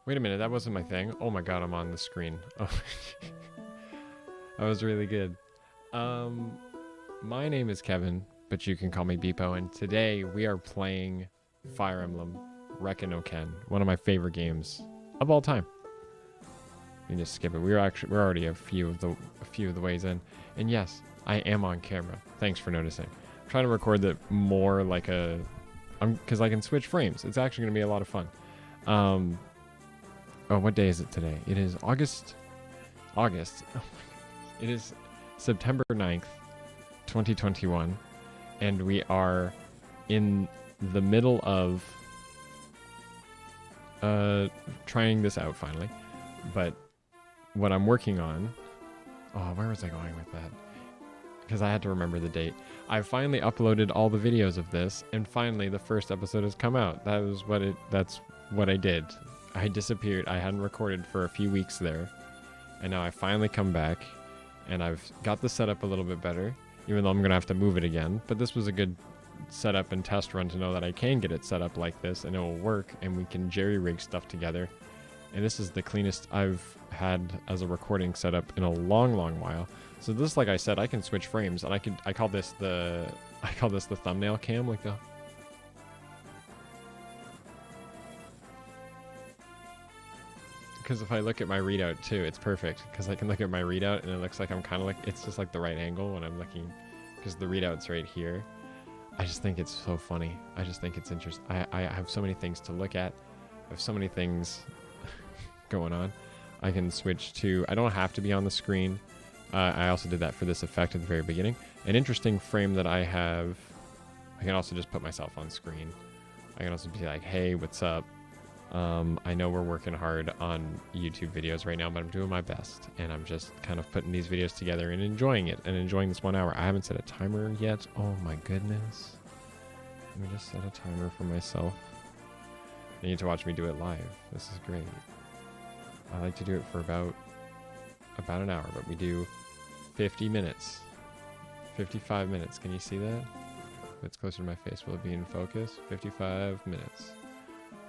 Wait a minute, that wasn't my thing. Oh my god, I'm on the screen. Oh, that was really good. Um, my name is Kevin, but you can call me Beepo, and today we are playing Fire Emblem Rekken no Ken, one of my favorite games of all time. You can just skip it. We're already a few of the ways in, and yes, I am on camera. Thanks for noticing. I'm trying to record that more like because I can switch frames. It's actually gonna be a lot of fun. Oh, what day is it today? It is August. It is September 9th, 2021, and we are in the middle of trying this out finally. But what I'm working on, where was I going with that? Because I had to remember the date. I finally uploaded all the videos of this, and finally the first episode has come out. That's what I did. I disappeared. I hadn't recorded for a few weeks there, and now I finally come back, and I've got the setup a little bit better, even though I'm gonna have to move it again. But this was a good setup and test run to know that I can get it set up like this, and it will work, and we can jerry-rig stuff together. And this is the cleanest I've had as a recording setup in a long while. So this, like I said, I can switch frames, and I call this the thumbnail cam, like the. Because if I look at my readout too, it's perfect. Because I can look at my readout and it looks like I'm kind of like, it's just like the right angle when I'm looking, because the readout's right here. I just think it's so funny. I just think it's interesting. I have so many things to look at. I have so many things going on. I can switch to, I don't have to be on the screen. I also did that for this effect at the very beginning. An interesting frame that I have, I can also just put myself on screen. I can also be like, hey, what's up? I know we're working hard on YouTube videos right now, but I'm doing my best, and I'm just kind of putting these videos together and enjoying it, and enjoying this 1 hour. I haven't set a timer yet. Oh my goodness. Let me just set a timer for myself. You need to watch me do it live. This is great. I like to do it for about an hour, but we do 50 minutes. 55 minutes. Can you see that? If it's closer to my face, will it be in focus? 55 minutes.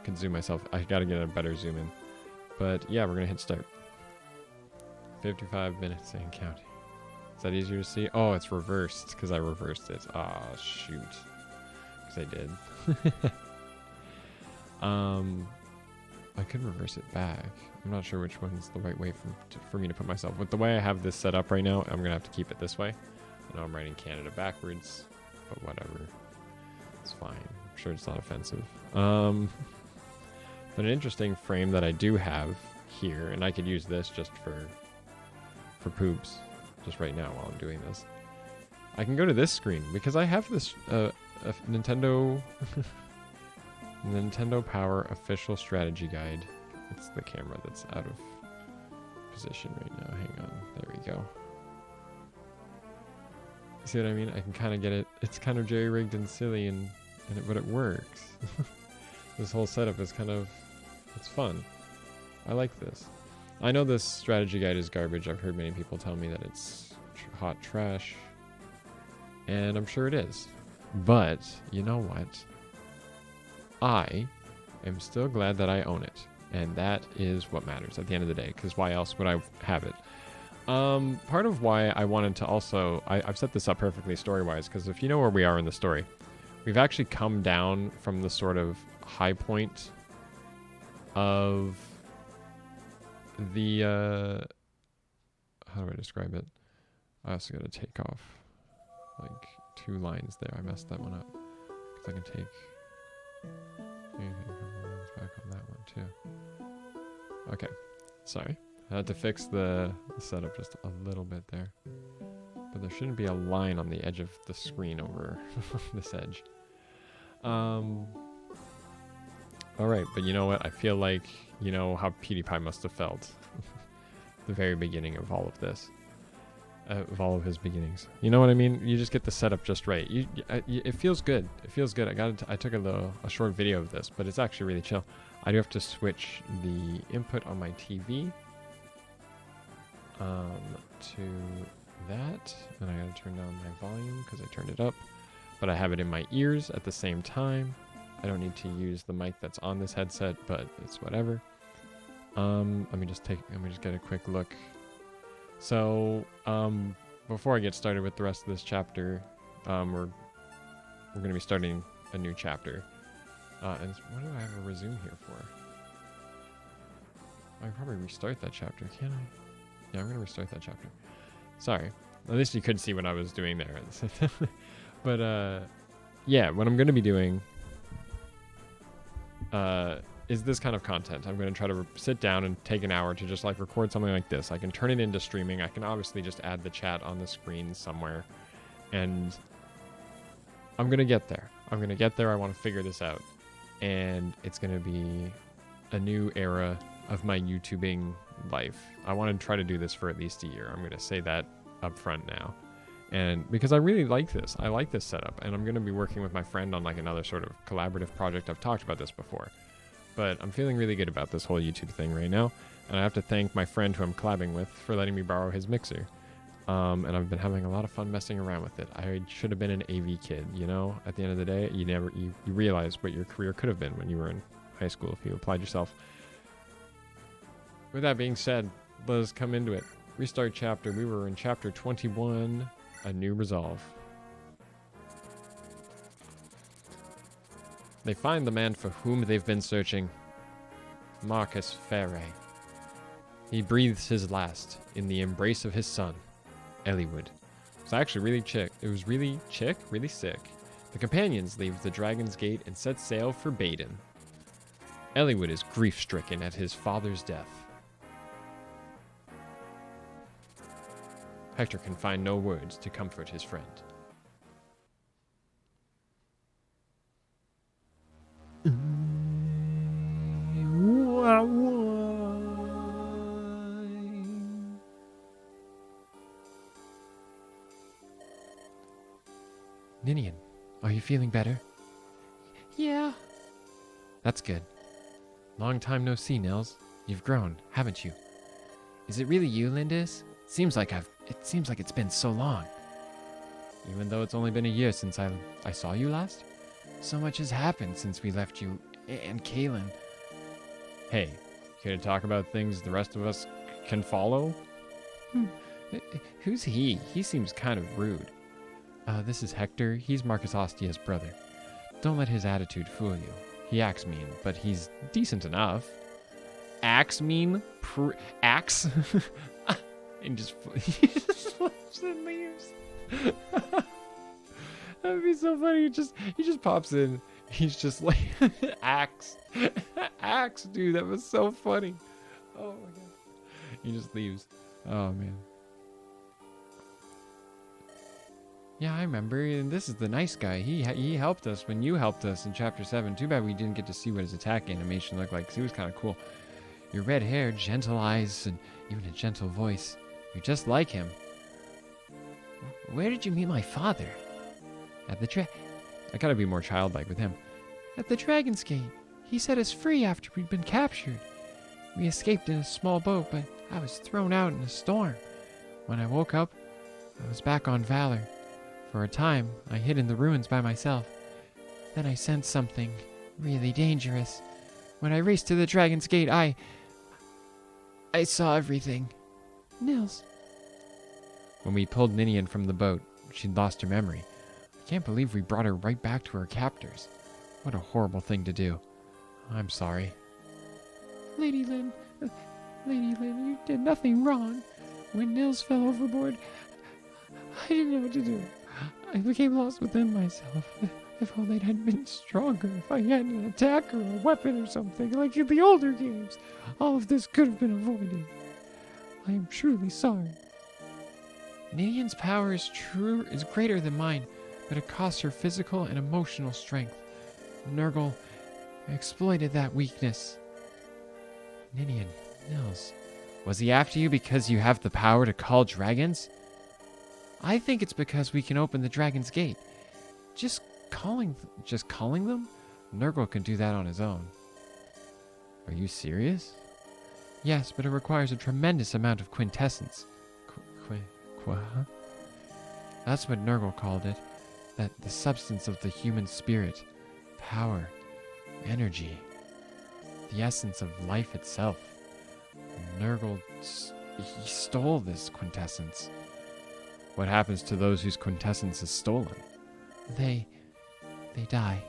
Can zoom myself. I gotta get a better zoom in. But yeah, we're gonna hit start. 55 minutes and counting. Is that easier to see? Oh, it's reversed because I reversed it. Ah, oh, shoot. Because I did. I could reverse it back. I'm not sure which one's the right way for me to put myself. With the way I have this set up right now, I'm gonna have to keep it this way. I know I'm writing Canada backwards, but whatever. It's fine. I'm sure it's not offensive. But an interesting frame that I do have here, and I could use this just for poops, just right now while I'm doing this. I can go to this screen because I have this a Nintendo Nintendo Power official strategy guide. It's the camera that's out of position right now. Hang on, there we go. See what I mean? I can kind of get it. It's kind of jerry-rigged and silly, but it works. This whole setup is kind of, it's fun. I like this. I know this strategy guide is garbage. I've heard many people tell me that it's hot trash, and I'm sure it is. But you know what? I am still glad that I own it, and that is what matters at the end of the day, because why else would I have it? Part of why I wanted to also, I've set this up perfectly story-wise, because if you know where we are in the story, we've actually come down from the sort of high point of the, how do I describe it? I also got to take off like 2 lines there. I messed that one up, because I can take back on that one too. Okay, sorry. I had to fix the setup just a little bit there. But there shouldn't be a line on the edge of the screen over this edge. Alright, but you know what? I feel like, you know how PewDiePie must have felt. The very beginning of all of this. Of all of his beginnings. You know what I mean? You just get the setup just right. It feels good. It feels good. I took a short video of this, but it's actually really chill. I do have to switch the input on my TV to that, and I gotta turn down my volume because I turned it up, but I have it in my ears at the same time. I don't need to use the mic that's on this headset, but it's whatever. Let me just get a quick look. So, before I get started with the rest of this chapter, we're going to be starting a new chapter. And what do I have a resume here for? I can probably restart that chapter, can't I? Yeah, I'm going to restart that chapter. Sorry. At least you could see what I was doing there. But, yeah, what I'm going to be doing is this kind of content. I'm going to try to sit down and take an hour to just like record something like this. I can turn it into streaming. I can obviously just add the chat on the screen somewhere. And I'm going to get there. I want to figure this out. And it's going to be a new era of my YouTubing life. I want to try to do this for at least a year. I'm going to say that up front now. And because I really like this. I like this setup. And I'm going to be working with my friend on like another sort of collaborative project. I've talked about this before. But I'm feeling really good about this whole YouTube thing right now. And I have to thank my friend who I'm collabing with for letting me borrow his mixer. And I've been having a lot of fun messing around with it. I should have been an AV kid, you know? At the end of the day, you realize what your career could have been when you were in high school if you applied yourself. With that being said, let us come into it. Restart chapter. We were in chapter 21, A New Resolve. They find the man for whom they've been searching. Marcus Ferre. He breathes his last in the embrace of his son, Eliwood. It's actually really sick. The companions leave the Dragon's Gate and set sail for Baden. Eliwood is grief-stricken at his father's death. Hector can find no words to comfort his friend. Ninian, are you feeling better? Yeah. That's good. Long time no see, Nils. You've grown, haven't you? Is it really you, Lindis? It seems like it's been so long. Even though it's only been a year since I saw you last? So much has happened since we left you and Kaylin. Hey, care to talk about things the rest of us can follow? Who's he? He seems kind of rude. This is Hector. He's Marcus Ostia's brother. Don't let his attitude fool you. He acts mean, but he's decent enough. Acts mean? Acts? And just flips and leaves. That'd be so funny. He just pops in. He's just like, axe. Axe, dude. That was so funny. Oh my god. He just leaves. Oh man. Yeah, I remember. And this is the nice guy. He helped us when you helped us in Chapter 7. Too bad we didn't get to see what his attack animation looked like, because he was kind of cool. Your red hair, gentle eyes, and even a gentle voice. You're just like him. Where did you meet my father? At the I gotta be more childlike with him. At the Dragon's Gate. He set us free after we'd been captured. We escaped in a small boat, but I was thrown out in a storm. When I woke up, I was back on Valor. For a time, I hid in the ruins by myself. Then I sensed something really dangerous. When I raced to the Dragon's Gate, I saw everything. Nils. When we pulled Ninian from the boat, she'd lost her memory. I can't believe we brought her right back to her captors. What a horrible thing to do. I'm sorry. Lady Lynn, you did nothing wrong. When Nils fell overboard, I didn't know what to do. I became lost within myself. If only I'd been stronger, if I had an attack or a weapon or something, like in the older games, all of this could have been avoided. I am truly sorry. Ninian's power is greater than mine, but it costs her physical and emotional strength. Nurgle exploited that weakness. Ninian, Nils, was he after you because you have the power to call dragons? I think it's because we can open the Dragon's Gate. Just calling them? Nurgle can do that on his own. Are you serious? Yes, but it requires a tremendous amount of quintessence. That's what Nurgle called it. That the substance of the human spirit. Power. Energy. The essence of life itself. Nurgle, he stole this quintessence. What happens to those whose quintessence is stolen? They die.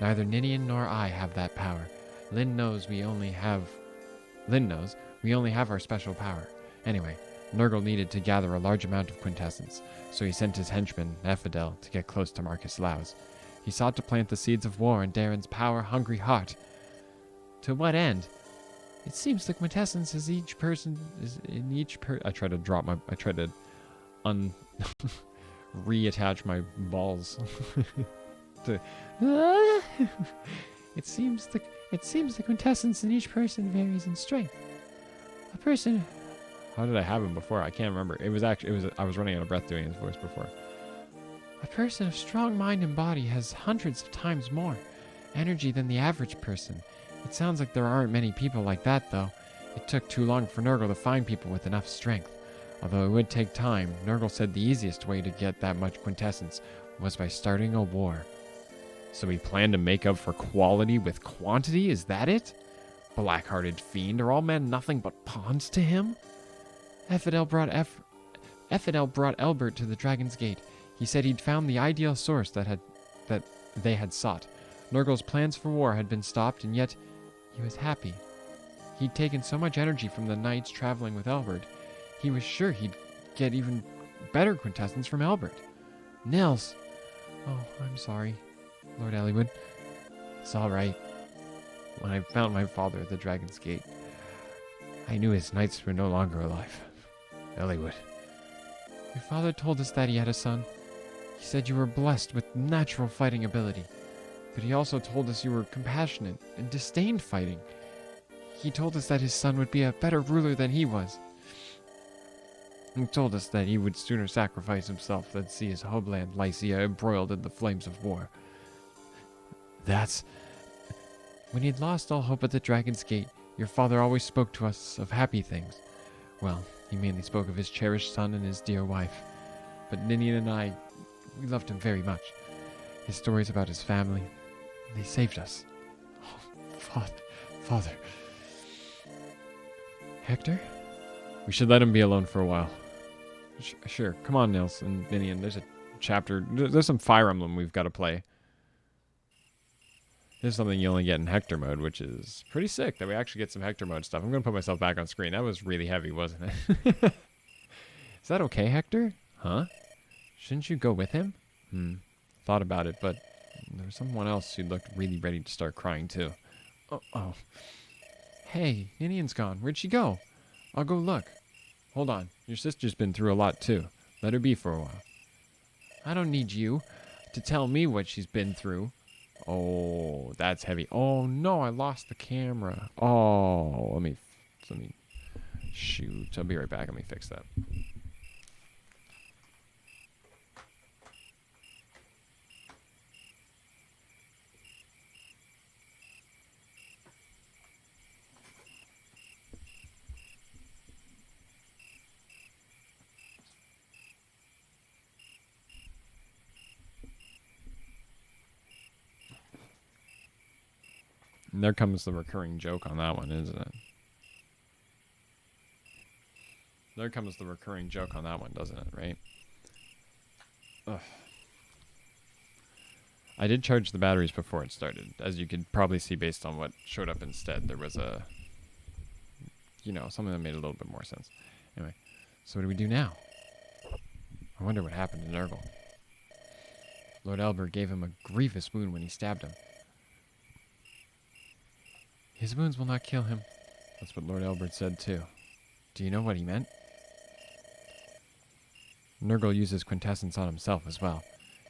Neither Ninian nor I have that power. Lynn knows we only have our special power. Anyway, Nurgle needed to gather a large amount of quintessence, so he sent his henchman, Ephidel, to get close to Marcus Laus. He sought to plant the seeds of war in Darren's power-hungry heart. To what end? It seems the quintessence is I tried to reattach my balls. It seems the quintessence in each person varies in strength. A person. How did I have him before? I can't remember. I was running out of breath doing his voice before. A person of strong mind and body has hundreds of times more energy than the average person. It sounds like there aren't many people like that, though. It took too long for Nurgle to find people with enough strength. Although it would take time, Nurgle said the easiest way to get that much quintessence was by starting a war. So he planned to make up for quality with quantity? Is that it? Black-hearted fiend, are all men nothing but pawns to him? Ephidel brought Elbert to the Dragon's Gate. He said he'd found the ideal source that they had sought. Nurgle's plans for war had been stopped, and yet he was happy. He'd taken so much energy from the nights traveling with Elbert. He was sure he'd get even better quintessence from Elbert. Nils! Oh, I'm sorry, Lord Eliwood. It's all right. When I found my father at the Dragon's Gate, I knew his knights were no longer alive. Eliwood. Your father told us that he had a son. He said you were blessed with natural fighting ability. But he also told us you were compassionate and disdained fighting. He told us that his son would be a better ruler than he was. He told us that he would sooner sacrifice himself than see his homeland, Lycia, embroiled in the flames of war. When he'd lost all hope at the Dragon's Gate, your father always spoke to us of happy things. Well, he mainly spoke of his cherished son and his dear wife. But Ninian and I, we loved him very much. His stories about his family, they saved us. Oh, Father. Hector? We should let him be alone for a while. Sure. Come on, Nils and Ninian. There's a chapter. There's some Fire Emblem we've got to play. This is something you only get in Hector mode, which is pretty sick that we actually get some Hector mode stuff. I'm going to put myself back on screen. That was really heavy, wasn't it? Is that okay, Hector? Huh? Shouldn't you go with him? Thought about it, but there was someone else who looked really ready to start crying, too. Oh. Hey, Ninian's gone. Where'd she go? I'll go look. Hold on. Your sister's been through a lot, too. Let her be for a while. I don't need you to tell me what she's been through. Oh, that's heavy. Oh, no, I lost the camera. Oh, let me shoot. I'll be right back. Let me fix that. And there comes the recurring joke on that one, isn't it? There comes the recurring joke on that one, doesn't it, right? Ugh. I did charge the batteries before it started. As you could probably see based on what showed up instead, there was something that made a little bit more sense. Anyway, so what do we do now? I wonder what happened to Nurgle. Lord Elbert gave him a grievous wound when he stabbed him. His wounds will not kill him. That's what Lord Elbert said, too. Do you know what he meant? Nurgle uses quintessence on himself as well.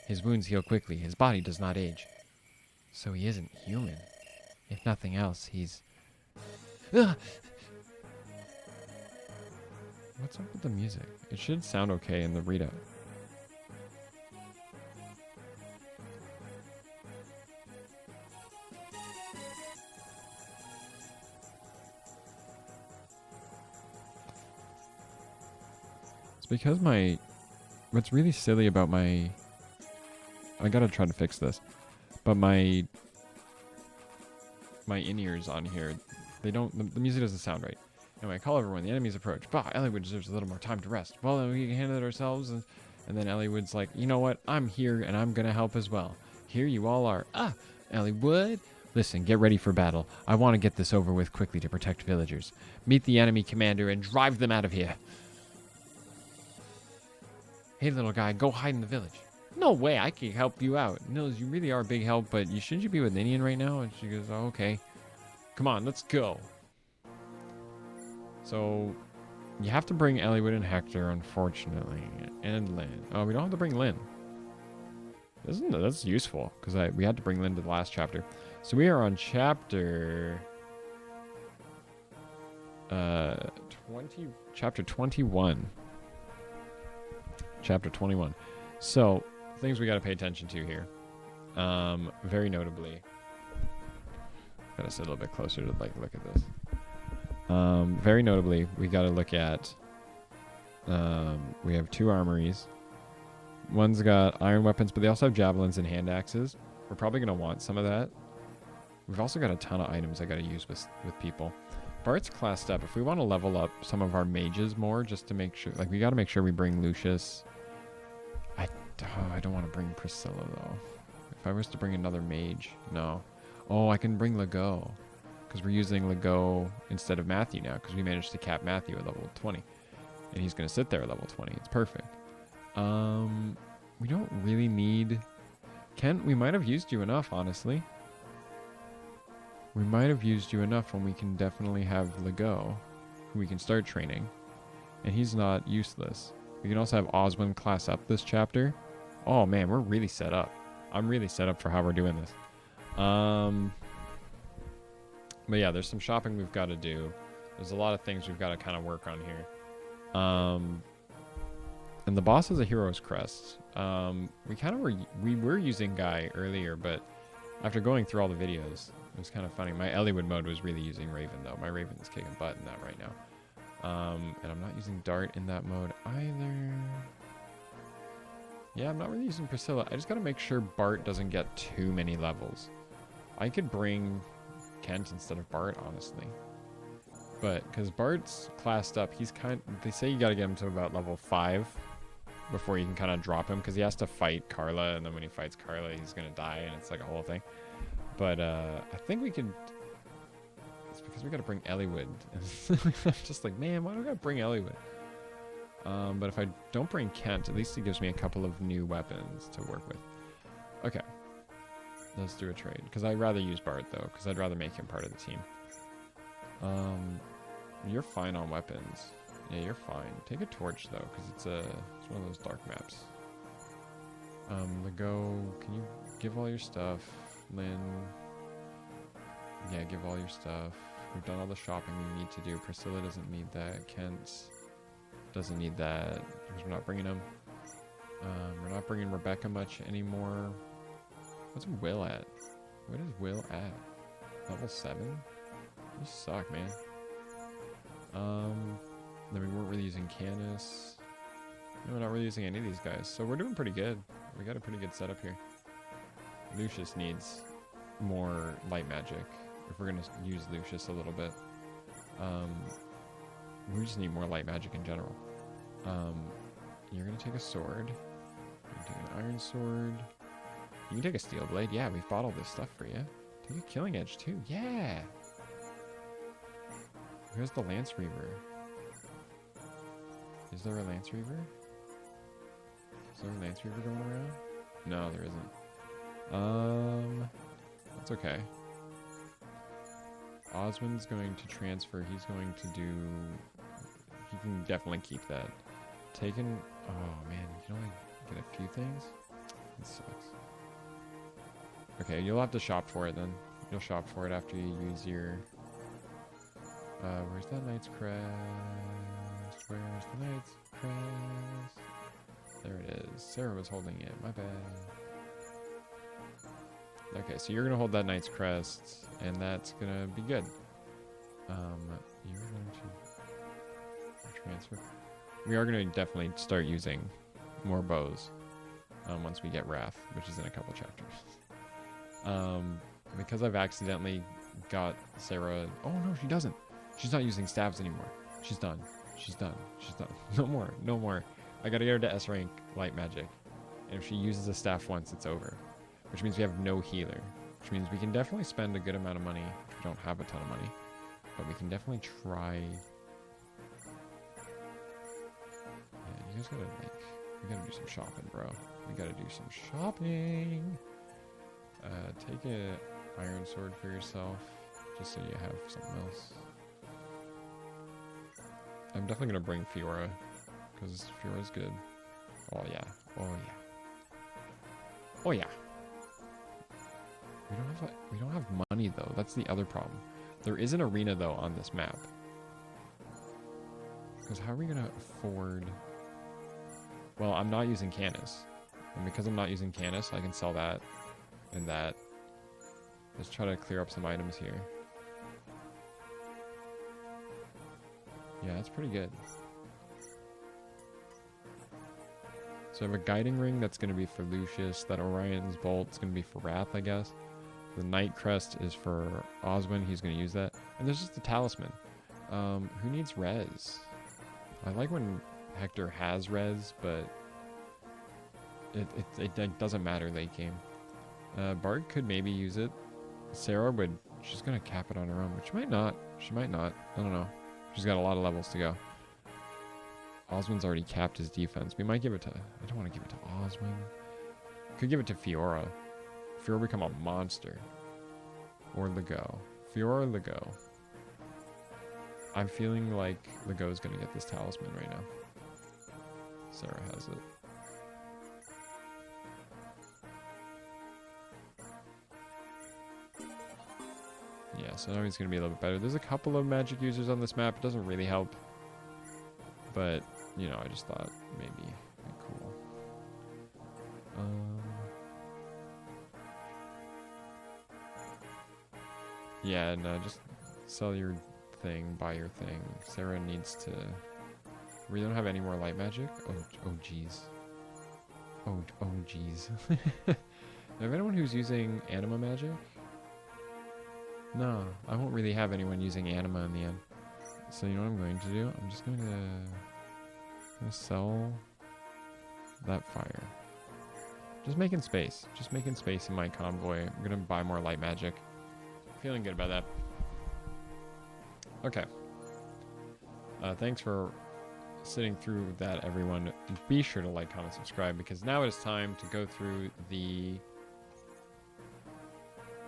His wounds heal quickly. His body does not age. So he isn't human. If nothing else, he's... Ugh! What's up with the music? It should sound okay in the readout. It's because what's really silly about I gotta try to fix this, but my in-ears on here, they don't. The music doesn't sound right. Anyway, I call everyone. The enemies approach. Bah, Eliwood deserves a little more time to rest. Well, then we can handle it ourselves. And then Eliwood's like, you know what? I'm here, and I'm gonna help as well. Here you all are. Ah, Eliwood. Listen, get ready for battle. I want to get this over with quickly to protect villagers. Meet the enemy commander and drive them out of here. Hey, little guy, go hide in the village. No way, I can help you out. Nils, you really are a big help, but shouldn't you be with Ninian right now? And she goes, oh, okay. Come on, let's go. So, you have to bring Eliwood and Hector, unfortunately. And Lynn. Oh, we don't have to bring Lynn. That's useful, because we had to bring Lynn to the last chapter. So we are on chapter... chapter 21. Chapter 21. So, things we got to pay attention to here. Very notably... Gotta sit a little bit closer to look at this. Very notably, we got to look at... we have 2 armories. One's got iron weapons, but they also have javelins and hand axes. We're probably going to want some of that. We've also got a ton of items I got to use with people. Bart's classed up. If we want to level up some of our mages more, just to make sure... we got to make sure we bring Lucius. I don't want to bring Priscilla, though. If I was to bring another mage, no. Oh, I can bring Legault. Because we're using Legault instead of Matthew now, because we managed to cap Matthew at level 20. And he's going to sit there at level 20. It's perfect. We don't really need... Kent, we might have used you enough, honestly. We might have used you enough when we can definitely have Legault, who we can start training. And he's not useless. We can also have Oswin class up this chapter. Oh man, we're really set up. I'm really set up for how we're doing this. But yeah, there's some shopping we've got to do. There's a lot of things we've got to kind of work on here. And the boss is a hero's crest. We were using Guy earlier, but after going through all the videos, it was kind of funny. My Eliwood mode was really using Raven, though. My Raven is kicking butt in that right now. And I'm not using Dart in that mode either. Yeah, I'm not really using Priscilla. I just got to make sure Bart doesn't get too many levels. I could bring Kent instead of Bart, honestly. But, because Bart's classed up, they say you got to get him to about level 5 before you can kind of drop him, because he has to fight Carla, and then when he fights Carla, he's going to die, and it's like a whole thing. But, I think we could... It's because we got to bring Eliwood. Just like, man, why do I got to bring Eliwood? But if I don't bring Kent, at least he gives me a couple of new weapons to work with. Okay. Let's do a trade. Because I'd rather use Bart, though, because I'd rather make him part of the team. You're fine on weapons. Yeah, you're fine. Take a torch, though, because it's one of those dark maps. Legault, can you give all your stuff? Lynn. Yeah, give all your stuff. We've done all the shopping we need to do. Priscilla doesn't need that. Kent doesn't need that because we're not bringing him. We're not bringing Rebecca much anymore. What's Will at? What is Will at? Level 7? You suck, man. Then we weren't really using Canis. No, we're not really using any of these guys. So we're doing pretty good. We got a pretty good setup here. Lucius needs more light magic. If we're going to use Lucius a little bit. We just need more light magic in general. You're going to take a sword. You're going to take an iron sword. You can take a steel blade. Yeah, we've bought all this stuff for you. Take a killing edge too. Yeah! Where's the Lance Reaver? Is there a Lance Reaver? Is there a Lance Reaver going around? No, there isn't. That's okay. Oswin's going to transfer. He's going to do... He can definitely keep that. Taken... Oh, man. You can only get a few things? That sucks. Okay, you'll have to shop for it then. You'll shop for it after you use your... where's that Knight's Crest? Where's the Knight's Crest? There it is. Sarah was holding it. My bad. Okay, so you're going to hold that Knight's Crest, and that's going to be good. You're going to transfer. We are going to definitely start using more bows once we get Wrath, which is in a couple chapters. Because I've accidentally got Sarah. Oh no, she doesn't. She's not using staves anymore. She's done. She's done. She's done. No more. No more. I gotta get her to S rank light magic. And if she uses a staff once, it's over. Which means we have no healer. Which means we can definitely spend a good amount of money. Which we don't have a ton of money. But we can definitely try. Yeah, you guys gotta like, we gotta do some shopping, bro. We gotta do some shopping. Take a iron sword for yourself, just so you have something else. I'm definitely gonna bring Fiora, because Fiora's good. Oh yeah, oh yeah, oh yeah. We don't have money though. That's the other problem. There is an arena though on this map. Because how are we gonna afford? Well, I'm not using Canis, and because I'm not using Canis, I can sell that and that. Let's try to clear up some items here. Yeah, that's pretty good. So I have a guiding ring that's going to be for Lucius. That Orion's bolt is going to be for Wrath, I guess. The Night Crest is for Oswin. He's going to use that. And there's just a talisman. Who needs res? I like when Hector has res, but it doesn't matter late game. Bard could maybe use it. Sarah would. She's going to cap it on her own, which might not. She might not. I don't know. She's got a lot of levels to go. Oswin's already capped his defense. We might give it to... I don't want to give it to Oswin. Could give it to Fiora. Fiora become a monster. Or Lego. Fiora or Lego. I'm feeling like Lego's going to get this talisman right now. Sarah has it. Yeah, so now he's going to be a little bit better. There's a couple of magic users on this map. It doesn't really help. But, you know, I just thought maybe it'd be cool. Yeah, no, just sell your thing, buy your thing. Sarah needs to... We don't have any more light magic? Oh, jeez. Oh, jeez. Have anyone who's using anima magic? No, I won't really have anyone using anima in the end. So you know what I'm going to do? I'm just going to sell that fire. Just making space. Just making space in my convoy. I'm going to buy more light magic. Feeling good about that. Okay. Thanks for sitting through that, everyone. Be sure to like, comment, subscribe, because now it is time to go through the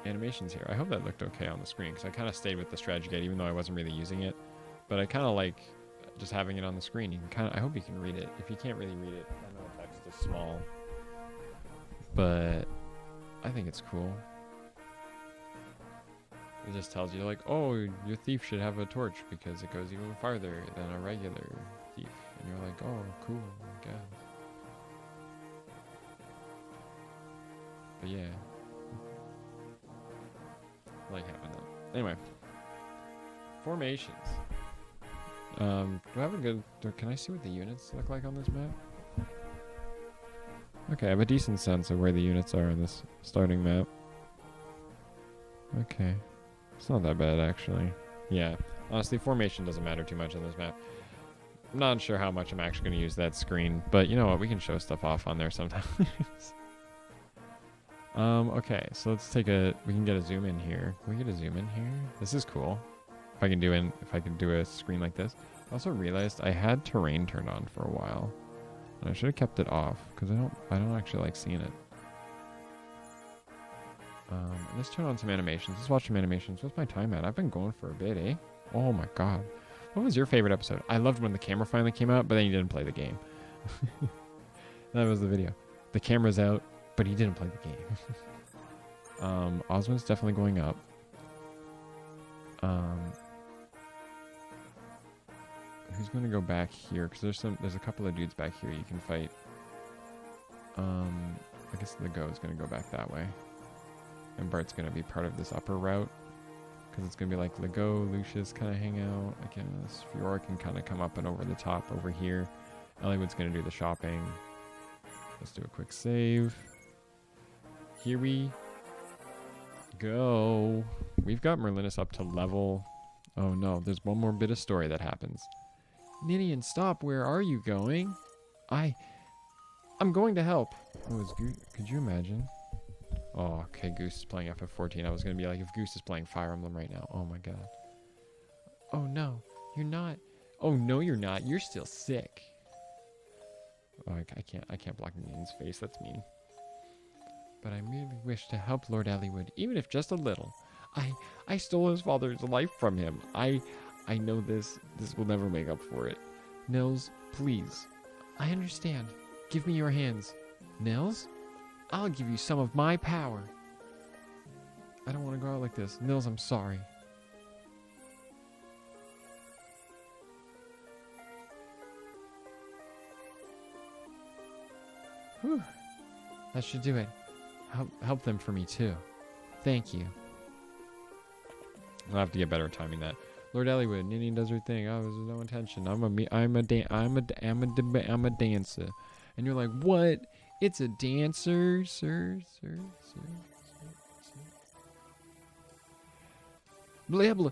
animations here. I hope that looked okay on the screen, because I kind of stayed with the strategy guide even though I wasn't really using it. But I kind of like just having it on the screen. You can kind of, I hope you can read it. If you can't really read it, I know the text is small, but I think it's cool. It just tells you like, oh, your thief should have a torch because it goes even farther than a regular thief. And you're like, oh, cool, I guess. But yeah. I like having that. Anyway. Formations. Do I have a good... Can I see what the units look like on this map? Okay, I have a decent sense of where the units are on this starting map. Okay. It's not that bad, actually. Yeah. Honestly, formation doesn't matter too much on this map. I'm not sure how much I'm actually going to use that screen, but you know what? We can show stuff off on there sometimes. Okay, so let's take a... We can get a zoom in here. Can we get a zoom in here? This is cool. If I can do a screen like this. I also realized I had terrain turned on for a while. And I should have kept it off, because I don't actually like seeing it. Let's turn on some animations. Let's watch some animations. What's my time at? I've been going for a bit, eh? Oh my god. What was your favorite episode? I loved when the camera finally came out, but then you didn't play the game. That was the video. The camera's out, but he didn't play the game. Oswin's definitely going up. Who's going to go back here? Because there's a couple of dudes back here you can fight. I guess the Go is going to go back that way. And Bart's going to be part of this upper route. Because it's going to be like Lego, Lucius kind of hang out. I guess Fiora can kind of come up and over the top over here. Elliott's going to do the shopping. Let's do a quick save. Here we go. we've got Merlinus up to level... Oh no, there's one more bit of story that happens. Ninian, stop. Where are you going? I'm going to help. Oh, could you imagine? Oh, okay, Goose is playing FF14. I was going to be like, if Goose is playing Fire Emblem right now. Oh my god. Oh no, you're not. Oh no, you're not. You're still sick. Oh, I can't block Ninian's face. That's mean. But I merely wish to help Lord Elliewood, even if just a little. I stole his father's life from him. I know this will never make up for it. Nils, please. I understand. Give me your hands. Nils? I'll give you some of my power. I don't want to go out like this. Nils, I'm sorry. Whew. That should do it. Help them for me too. Thank you. I'll have to get better at timing that. Lord Elliewood, Ninian does her thing. Oh, there's no intention. I'm a dancer. And you're like, what? It's a dancer, sir. Blah, blah.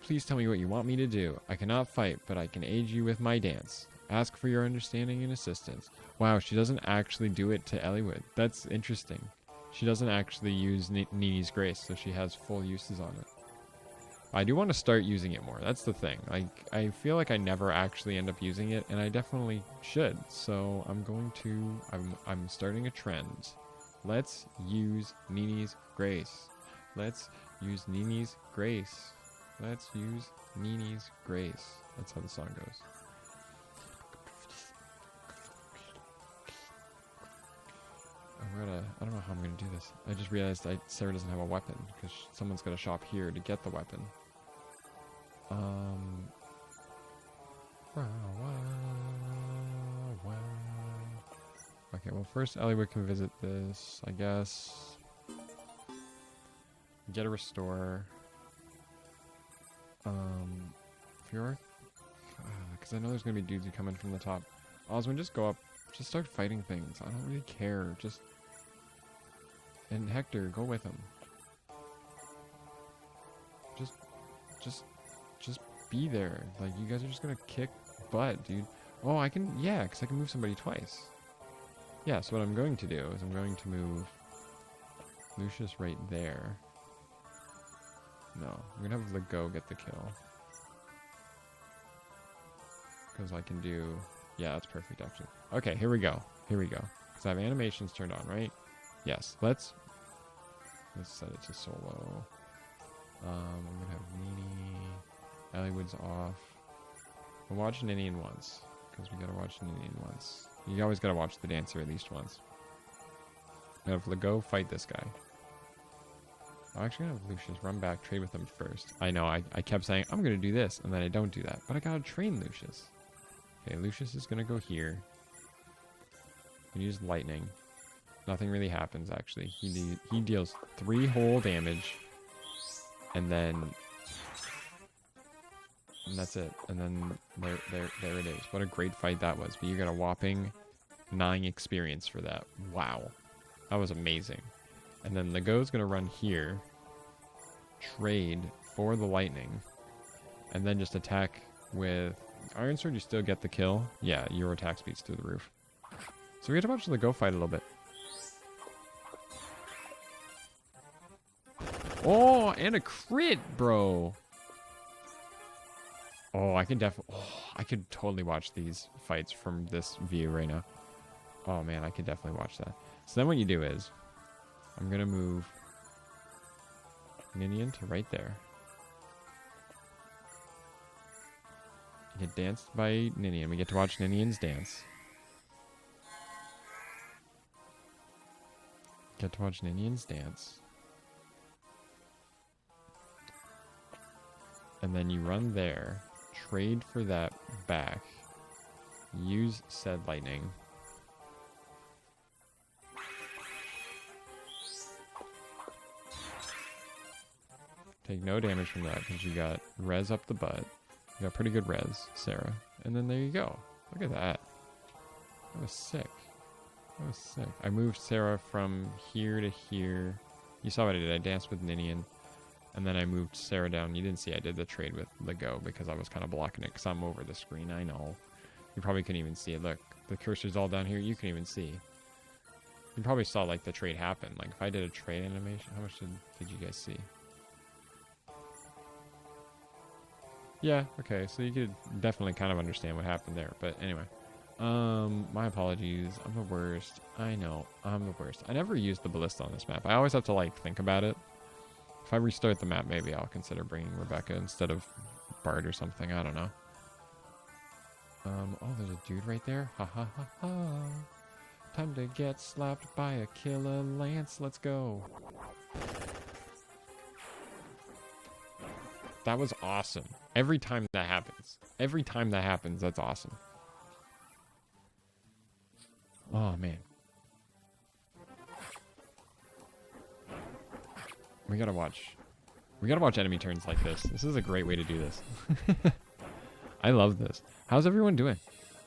Please tell me what you want me to do. I cannot fight, but I can aid you with my dance. Ask for your understanding and assistance. Wow, she doesn't actually do it to Elliewood. That's interesting. She doesn't actually use Nini's Grace, so she has full uses on it. I do want to start using it more. That's the thing. I feel like I never actually end up using it, and I definitely should. So I'm starting a trend. Let's use Nini's Grace. Let's use Nini's Grace. Let's use Nini's Grace. That's how the song goes. I don't know how I'm gonna do this. I just realized Sarah doesn't have a weapon because someone's gonna shop here to get the weapon. Okay, well first Elliewood can visit this, I guess. Get a restore. Fjord? Because I know there's gonna be dudes who come in from the top. Osmond, just go up. Just start fighting things. I don't really care. And Hector, go with him. Just be there. Like, you guys are just gonna kick butt, dude. Oh, I can, yeah, because I can move somebody twice. Yeah, so what I'm going to do is I'm going to move Lucius right there. No, I'm gonna have Lego get the kill. Because I can do, yeah, that's perfect actually. Okay, here we go. Because I have animations turned on, right? Yes, let's set it to solo. I'm gonna have Nini. Elliewood's off. We'll watch Ninian once. Because we gotta watch Ninian once. You always gotta watch the dancer at least once. I'm gonna have Lego fight this guy. I'm actually gonna have Lucius run back, trade with him first. I know, I kept saying, I'm gonna do this, and then I don't do that. But I gotta train Lucius. Okay, Lucius is gonna go here. Use lightning. Nothing really happens, actually. He deals 3 whole damage. And that's it. And then there it is. What a great fight that was. But you got a whopping 9 experience for that. Wow. That was amazing. And then Lego's going to run here. Trade for the lightning. And then just attack with Iron Sword. You still get the kill. Yeah, your attack speed's through the roof. So we get to watch Lego fight a little bit. Oh, and a crit, bro. Oh, I could totally watch these fights from this view right now. Oh man, I could definitely watch that. So then what you do is, I'm gonna move Ninian to right there. You get danced by Ninian. We get to watch Ninian's dance. Get to watch Ninian's dance. And then you run there, trade for that back, use said lightning. Take no damage from that because you got res up the butt. You got pretty good res, Sarah. And then there you go. Look at that. That was sick. That was sick. I moved Sarah from here to here. You saw what I did. I danced with Ninian. And then I moved Sarah down. You didn't see I did the trade with the Go because I was kind of blocking it because I'm over the screen. I know. You probably couldn't even see it. Look, the cursor's all down here. You can even see. You probably saw like the trade happen. Like if I did a trade animation, how much did you guys see? Yeah, okay, so you could definitely kind of understand what happened there. But anyway, my apologies. I'm the worst. I know, I'm the worst. I never used the ballista on this map. I always have to like think about it. If I restart the map, maybe I'll consider bringing Rebecca instead of Bart or something. I don't know. Oh, there's a dude right there. Ha ha ha ha. Time to get slapped by a killer lance. Let's go. That was awesome. Every time that happens. Every time that happens, that's awesome. Oh, man. We gotta watch. We gotta watch enemy turns like this. This is a great way to do this. I love this. How's everyone doing?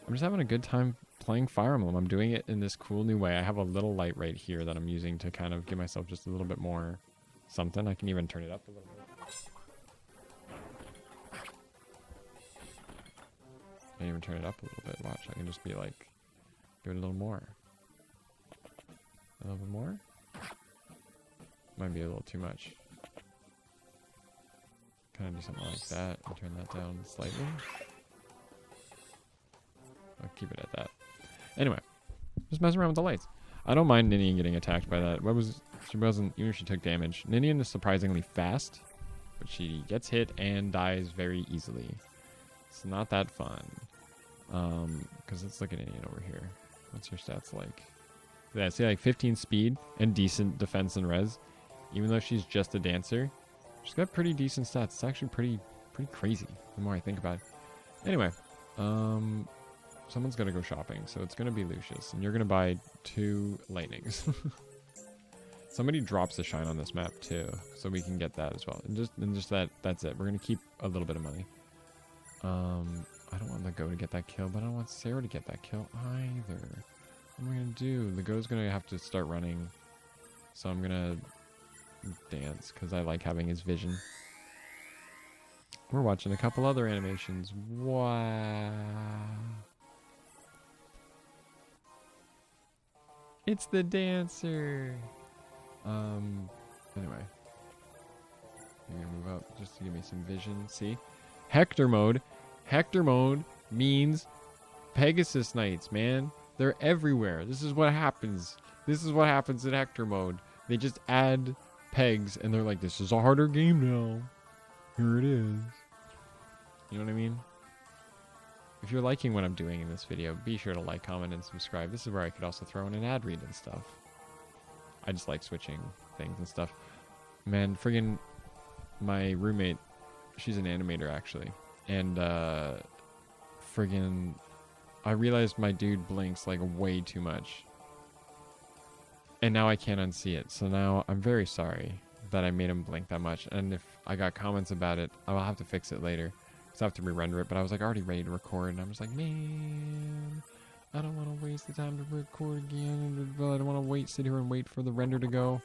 I'm just having a good time playing Fire Emblem. I'm doing it in this cool new way. I have a little light right here that I'm using to kind of give myself just a little bit more something. I can even turn it up a little bit. I can even turn it up a little bit. Watch, I can just be like, give it a little more. A little bit more? Might be a little too much. Kind of do something like that and turn that down slightly. I'll keep it at that. Anyway, just messing around with the lights. I don't mind Ninian getting attacked by that. She wasn't, even if she took damage. Ninian is surprisingly fast, but she gets hit and dies very easily. It's not that fun. Because let's look at Ninian over here. What's your stats like? Yeah, see, like 15 speed and decent defense and res. Even though she's just a dancer, she's got pretty decent stats. It's actually pretty crazy the more I think about it. Anyway, someone's gonna go shopping, so it's gonna be Lucius, and you're gonna buy 2 lightnings. Somebody drops the shine on this map too, so we can get that as well. And just that's it. We're gonna keep a little bit of money. I don't want the Go to get that kill, but I don't want Sarah to get that kill either. What am I gonna do? The Go's gonna have to start running, so I'm gonna dance because I like having his vision. We're watching a couple other animations. Wow. It's the dancer. Anyway. I'm gonna move up just to give me some vision. See? Hector mode. Hector mode means Pegasus Knights, man. They're everywhere. This is what happens. This is what happens in Hector mode. They just add pegs and they're like, this is a harder game now. Here it is. You know what I mean? If you're liking what I'm doing in this video, be sure to like, comment, and subscribe. This is where I could also throw in an ad read and stuff. I just like switching things and stuff. Man, friggin' my roommate, she's an animator actually. And friggin' I realized my dude blinks like way too much. And now I can't unsee it. So now I'm very sorry that I made him blink that much. And if I got comments about it, I'll have to fix it later. Because I have to re-render it. But I was like already ready to record. And I was like, man, I don't want to waste the time to record again. But I don't want to sit here and wait for the render to go.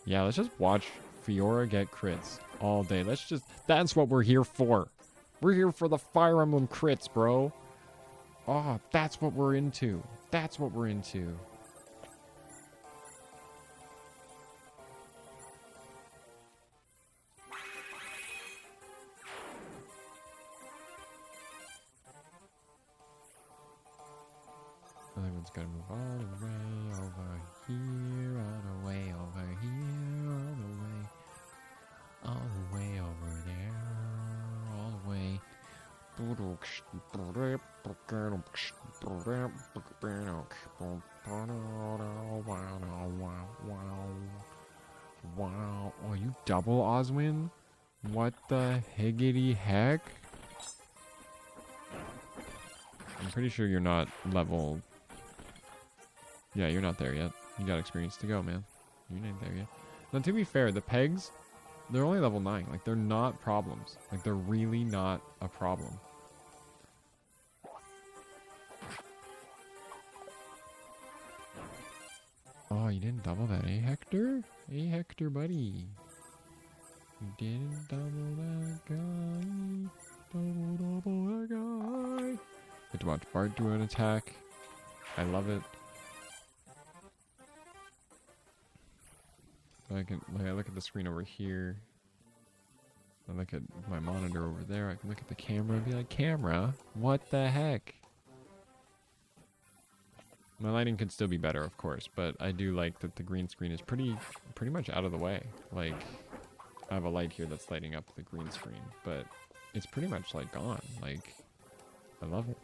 Yeah, let's just watch Fiora get crits all day. That's what we're here for. We're here for the Fire Emblem crits, bro. Oh, that's what we're into. That's what we're into. Everyone's gonna move all the way over here, all the way over here, all the way over there, all the way. Wow. Oh, you double Oswin? What the higgity heck? I'm pretty sure you're not level. Yeah, you're not there yet. You got experience to go, man. You're not there yet. Now, to be fair, the pegs, they're only level 9. Like, they're not problems. Like, they're really not a problem. Oh, you didn't double that, eh, Hector? Hey, Hector, buddy. Didn't double that guy. Double that guy. Get to watch Bart do an attack. I love it. I look at the screen over here. I look at my monitor over there. I can look at the camera and be like, camera? What the heck? My lighting could still be better, of course, but I do like that the green screen is pretty much out of the way. Like, I have a light here that's lighting up the green screen, but it's pretty much like gone. Like, I love it.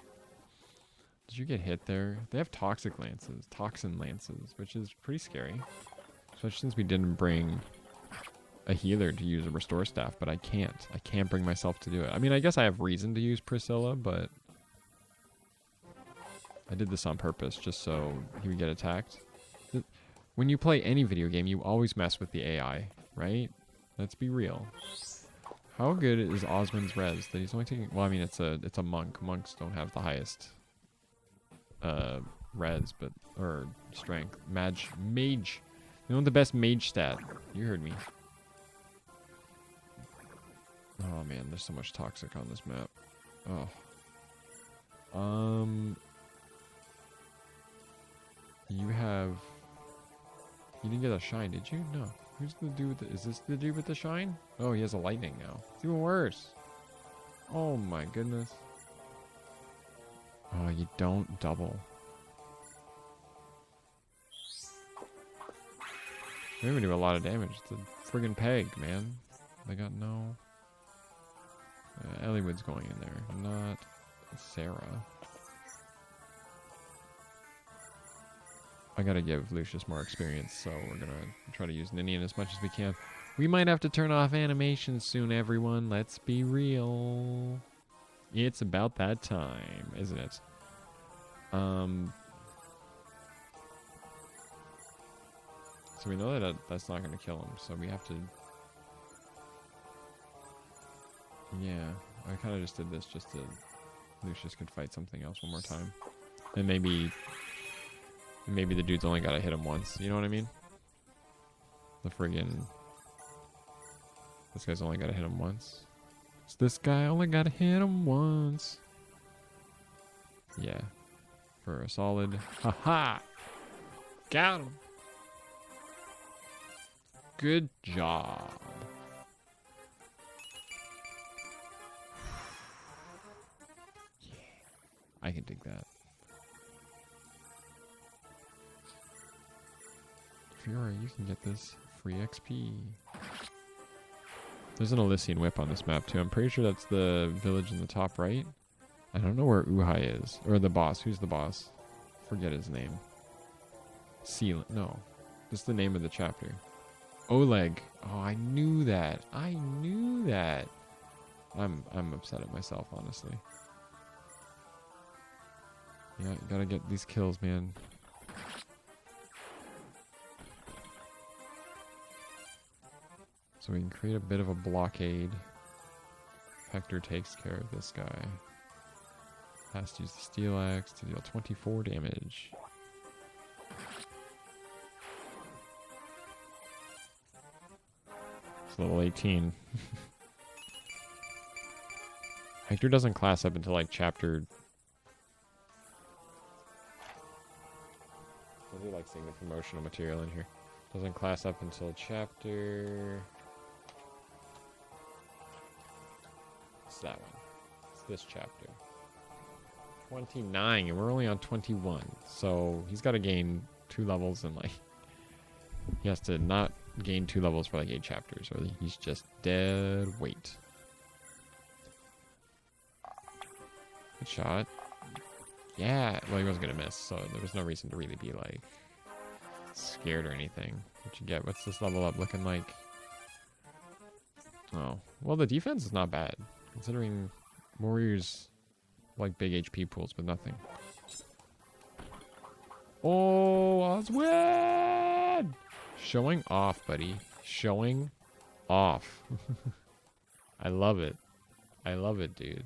Did you get hit there? They have toxin lances, which is pretty scary. Especially since we didn't bring a healer to use a restore staff, but I can't. I can't bring myself to do it. I mean, I guess I have reason to use Priscilla, but I did this on purpose just so he would get attacked. When you play any video game, you always mess with the AI, right? Let's be real. How good is Osmond's res? That he's only taking... Well, I mean, it's a monk. Monks don't have the highest res, but... Or strength. Mage. They want the best mage stat. You heard me. Oh, man. There's so much toxic on this map. Oh. You have... You didn't get a shine, did you? No. Who's the dude with the... Is this the dude with the shine? Oh, he has a lightning now. It's even worse. Oh my goodness. Oh, you don't double. They're gonna do a lot of damage. It's a friggin' peg, man. They got no... Elliewood's going in there. Not Sarah. I gotta give Lucius more experience, so we're gonna try to use Ninian as much as we can. We might have to turn off animations soon, everyone. Let's be real. It's about that time, isn't it? So we know that that's not gonna kill him, so we have to... Yeah, I kind of just did this just to... Lucius could fight something else one more time. And maybe the dude's only gotta hit him once, you know what I mean? The friggin... This guy's only gotta hit him once. So this guy only gotta hit him once. Yeah. For a solid... Ha-ha! Got him! Good job. Yeah. I can dig that. Fiora, you can get this free XP. There's an Elysian whip on this map too. I'm pretty sure that's the village in the top right. I don't know where Uhai is. Or the boss. Who's the boss? Forget his name. Seal. No. That's the name of the chapter. OLEG. Oh, I knew that. I knew that. I'm upset at myself, honestly. Yeah, gotta get these kills, man. So we can create a bit of a blockade. Hector takes care of this guy. Has to use the steel axe to deal 24 damage. It's level 18. Hector doesn't class up until like chapter... I do like seeing the promotional material in here. Doesn't class up until chapter... It's that one. It's this chapter. 29, and we're only on 21. So he's got to gain 2 levels and like... He has to not gain 2 levels for like 8 chapters, or he's just dead weight. Good shot. Yeah, well, he wasn't gonna miss, so there was no reason to really be like scared or anything. What you get? What's this level up looking like? Oh, well, the defense is not bad considering warriors like big HP pools, but nothing. Oh, Oswald! Showing off, buddy. Showing off. I love it. I love it, dude.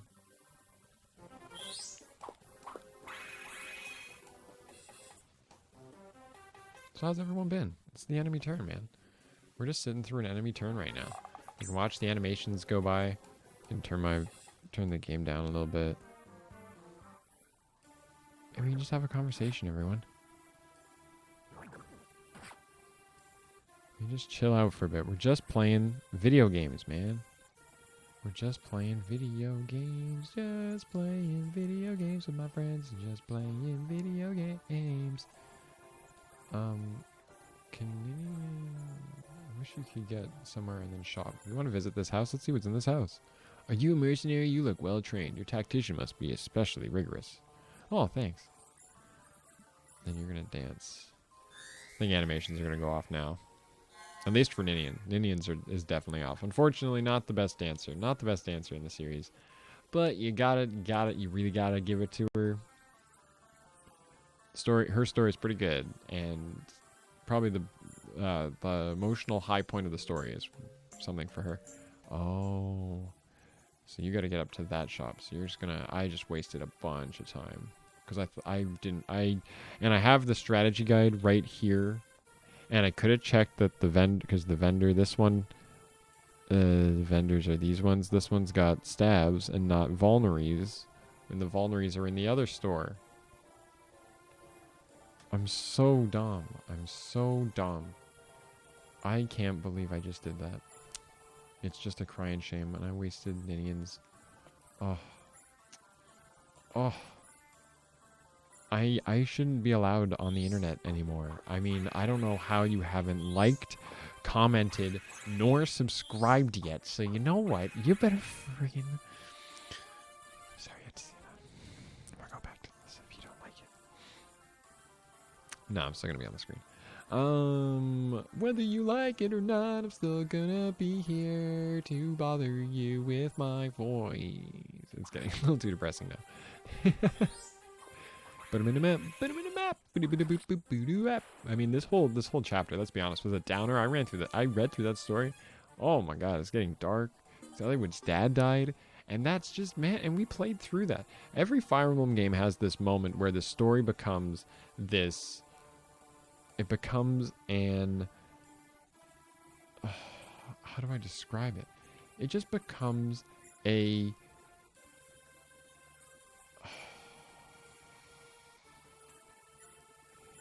So how's everyone been? It's the enemy turn, man. We're just sitting through an enemy turn right now. I can watch the animations go by. I can turn the game down a little bit. And we can just have a conversation, everyone. We can just chill out for a bit. We're just playing video games, man. We're just playing video games. Just playing video games with my friends. Just playing video games. I wish you could get somewhere and then shop. You want to visit this house? Let's see what's in this house. Are you a mercenary? You look well trained. Your tactician must be especially rigorous. Oh, thanks. Then you're gonna dance. I think animations are gonna go off now. At least for Ninian. Ninian's is definitely off. Unfortunately, not the best dancer. Not the best dancer in the series. But you you really gotta give it to her. Her story is pretty good, and probably the emotional high point of the story is something for her. Oh, so you got to get up to that shop. So you're just gonna. I just wasted a bunch of time because I have the strategy guide right here, and I could have checked that the vendor this one. The vendors are these ones. This one's got stabs and not vulneries, and the vulneries are in the other store. I'm so dumb. I'm so dumb. I can't believe I just did that. It's just a crying shame, and I wasted Ninian's. Oh. Oh. I shouldn't be allowed on the internet anymore. I mean, I don't know how you haven't liked, commented, nor subscribed yet. So you know what? You better friggin'... Sorry, I had to say that. I'm gonna go back to this if you don't like it. No, I'm still gonna be on the screen. Whether you like it or not, I'm still gonna be here to bother you with my voice. It's getting a little too depressing now. Put 'em in a map. Put 'em in a map. I mean, this whole chapter, let's be honest, was a downer. I read through that story. Oh my god, it's getting dark. Hollywood's dad died. And that's just, man, and we played through that. Every Fire Emblem game has this moment where the story becomes this... It becomes an... how do I describe it? It just becomes a...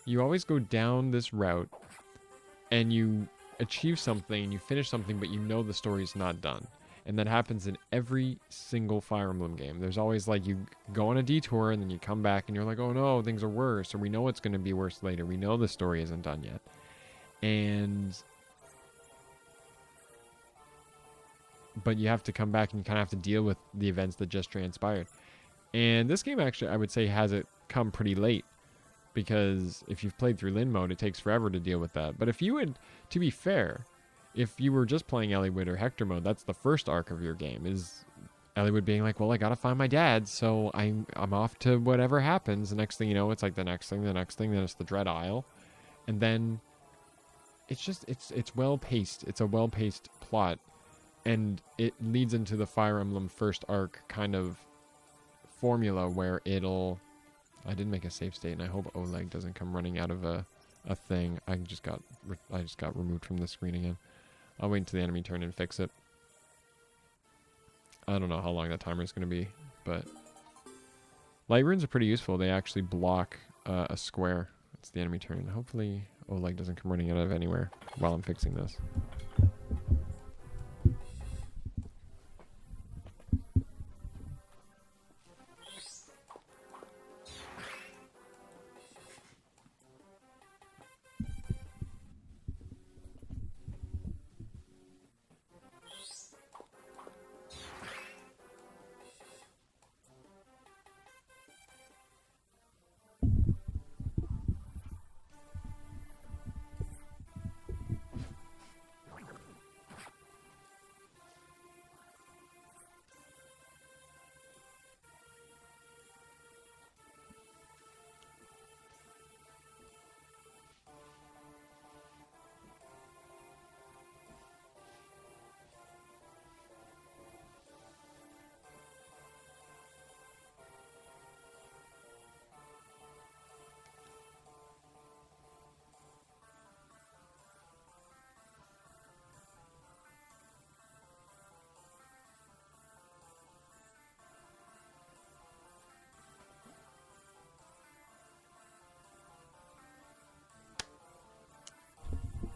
You always go down this route, and you achieve something, and you finish something, but you know the story's not done. And that happens in every single Fire Emblem game. There's always, like, you go on a detour, and then you come back, and you're like, oh no, things are worse, or we know it's going to be worse later. We know the story isn't done yet. But you have to come back, and you kind of have to deal with the events that just transpired. And this game, actually, I would say, has it come pretty late. Because if you've played through Lin mode, it takes forever to deal with that. But if you would, to be fair, if you were just playing Eliwood or Hector mode, that's the first arc of your game, is Eliwood being like, well, I gotta find my dad, so I'm off to whatever happens. The next thing you know, it's like the next thing, then it's the Dread Isle. And then it's just, it's well-paced. It's a well-paced plot. And it leads into the Fire Emblem first arc kind of formula where it'll... I did make a save state, and I hope OLEG doesn't come running out of a thing. I just got removed from the screen again. I'll wait until the enemy turn and fix it. I don't know how long that timer is going to be, but light runes are pretty useful. They actually block a square. It's the enemy turn. Hopefully OLEG doesn't come running out of anywhere while I'm fixing this.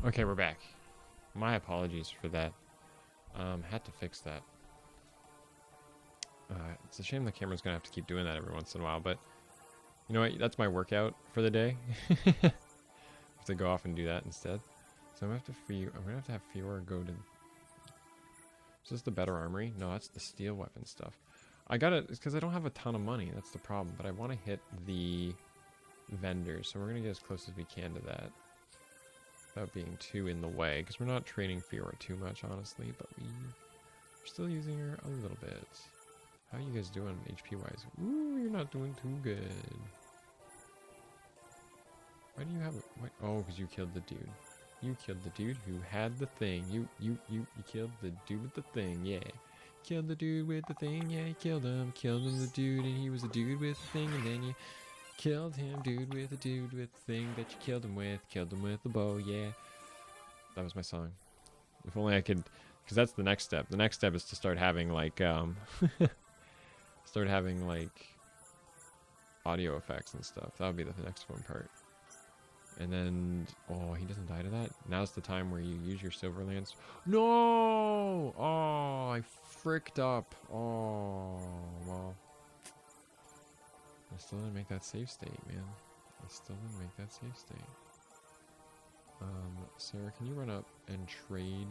Okay, we're back. My apologies for that. Had to fix that. It's a shame the camera's gonna have to keep doing that every once in a while, but you know what? That's my workout for the day. Have to go off and do that instead. So I'm gonna have to have Fiora go to. Is this the better armory? No, that's the steel weapon stuff. I gotta, it's because I don't have a ton of money. That's the problem. But I want to hit the vendors, so we're gonna get as close as we can to that, without being too in the way. Because we're not trading Fiora too much, honestly, but we're still using her a little bit. How are you guys doing HP wise? Ooh, you're not doing too good. Why do you have it? Oh, because you killed the dude. You killed the dude who had the thing. You killed the dude with the thing, yeah. Killed the dude with the thing, yeah, you killed him. Killed him, the dude, and he was a dude with the thing, and then you killed him, dude with the thing that you killed him with. Killed him with the bow, yeah. That was my song. If only I could, because that's the next step. The next step is to start having, like, start having, like, audio effects and stuff. That would be the next fun part. And then, oh, he doesn't die to that. Now's the time where you use your silver lance. No! Oh, I fricked up. Oh, well. I still didn't make that save state, man. I still didn't make that save state. Sarah, can you run up and trade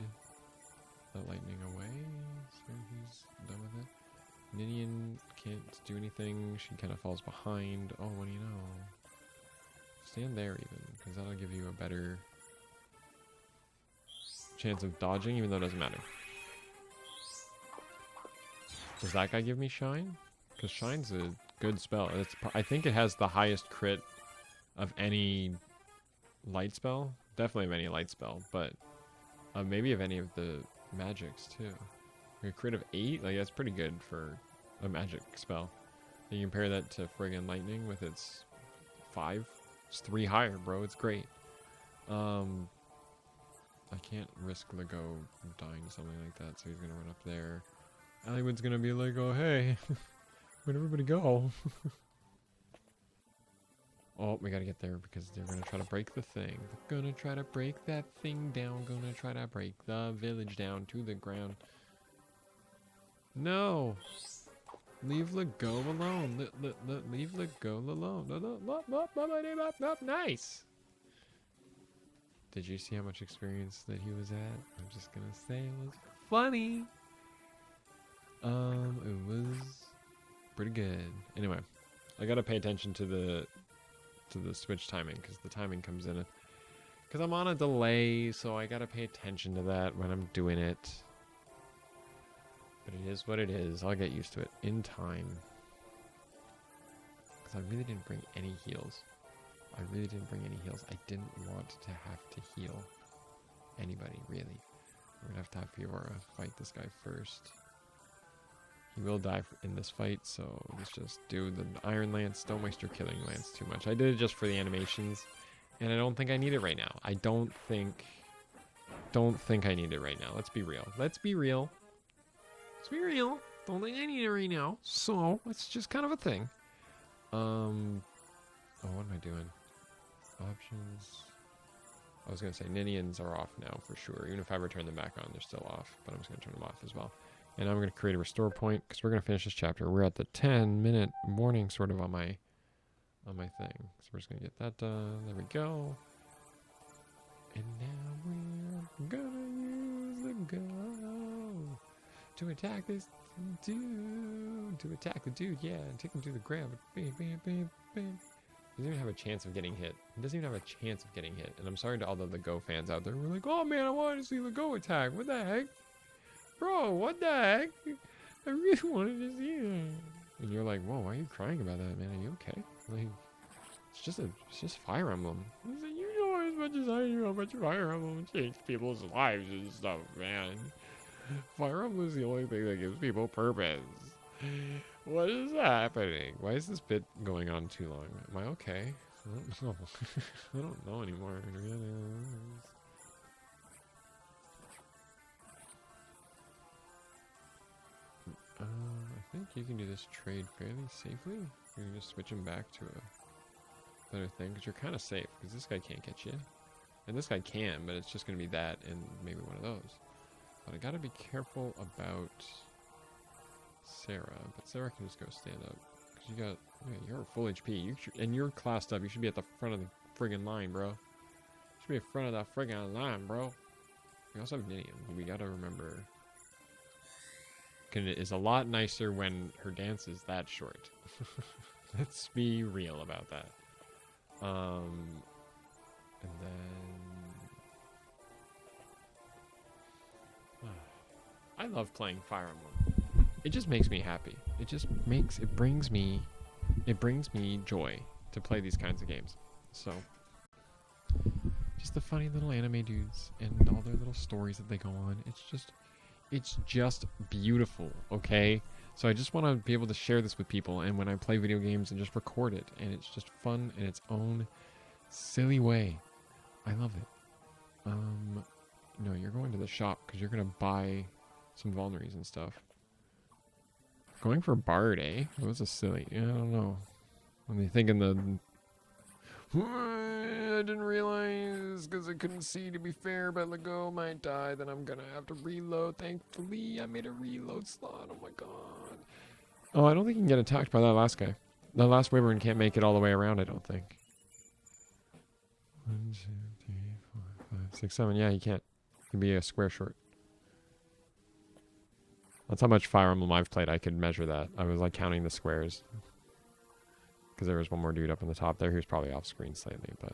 that lightning away? So he's done with it. Ninian can't do anything. She kind of falls behind. Oh, what do you know? Stand there even, because that'll give you a better chance of dodging, even though it doesn't matter. Does that guy give me Shine? Because Shine's a good spell. I think it has the highest crit of any light spell. Definitely of any light spell, but maybe of any of the magics too. A crit of 8? Like, that's pretty good for a magic spell. And you compare that to friggin' lightning with its 5. It's 3 higher, bro. It's great. I can't risk Lego dying to something like that, so he's gonna run up there. Hollywood's gonna be like, oh, hey, where'd everybody go? Oh, we gotta get there because they're gonna try to break the thing. They're gonna try to break that thing down. Gonna try to break the village down to the ground. No! Leave Lego alone. Leave Lego alone. Nice! Did you see how much experience that he was at? I'm just gonna say it was funny. It was pretty good. Anyway, I gotta pay attention to the switch timing because the timing comes in it. Because I'm on a delay, so I gotta pay attention to that when I'm doing it. But it is what it is. I'll get used to it in time. Because I really didn't bring any heals. I didn't want to have to heal anybody, really. We're gonna have to have Fiora fight this guy first. He will die in this fight, so let's just do the Iron Lance. Don't waste your killing lance too much. I did it just for the animations, and I don't think I need it right now. I don't think I need it right now. Let's be real. Let's be real. Don't think I need it right now. So it's just kind of a thing. Oh, what am I doing? Options. I was gonna say Ninians are off now for sure. Even if I return them back on, they're still off. But I'm just gonna turn them off as well. And I'm gonna create a restore point because we're gonna finish this chapter. We're at the 10-minute warning sort of on my thing. So we're just gonna get that done. There we go. And now we're gonna use the go to attack this dude. To attack the dude, yeah, and take him to the ground. Bam, bam, bam, bam. He doesn't even have a chance of getting hit. He doesn't even have a chance of getting hit. And I'm sorry to all the Lego fans out there who are like, oh man, I wanted to see Lego attack. What the heck? Bro, what the heck? I really wanted to see that. And you're like, whoa, why are you crying about that, man? Are you okay? Like, it's just Fire Emblem. It's like, you know as much as I know how much Fire Emblem changed people's lives and stuff, man. Fire Emblem is the only thing that gives people purpose. What is happening? Why is this bit going on too long? Am I okay? I don't know. I don't know anymore. I think you can do this trade fairly safely. You can just switch him back to a better thing, because you're kind of safe, because this guy can't get you. And this guy can, but it's just going to be that and maybe one of those. But I got to be careful about Sarah. But Sarah can just go stand up. Because you got, yeah, you're full HP. And you're classed up. You should be at the front of the friggin' line, bro. You should be in front of that friggin' line, bro. We also have Ninian. We got to remember. It is a lot nicer when her dance is that short. Let's be real about that. And then I love playing Fire Emblem. It just makes me happy. It brings me joy to play these kinds of games. So just the funny little anime dudes and all their little stories that they go on. It's just beautiful, okay? So I just want to be able to share this with people, and when I play video games and just record it, and it's just fun in its own silly way. I love it. No, you're going to the shop because you're going to buy some vulneries and stuff. Going for Bard, eh? That was a silly. Yeah, I don't know. When they thinking the... I didn't realize because I couldn't see, to be fair, but Lego might die. Then I'm going to have to reload. Thankfully, I made a reload slot. Oh my god. Oh, I don't think you can get attacked by that last guy. The last Wyvern can't make it all the way around, I don't think. 1, 2, 3, 4, 5, 6, 7. Yeah, he can't. He can be a square short. That's how much Fire Emblem I've played. I could measure that. I was like counting the squares. Because there was one more dude up on the top there. He was probably off screen slightly, but...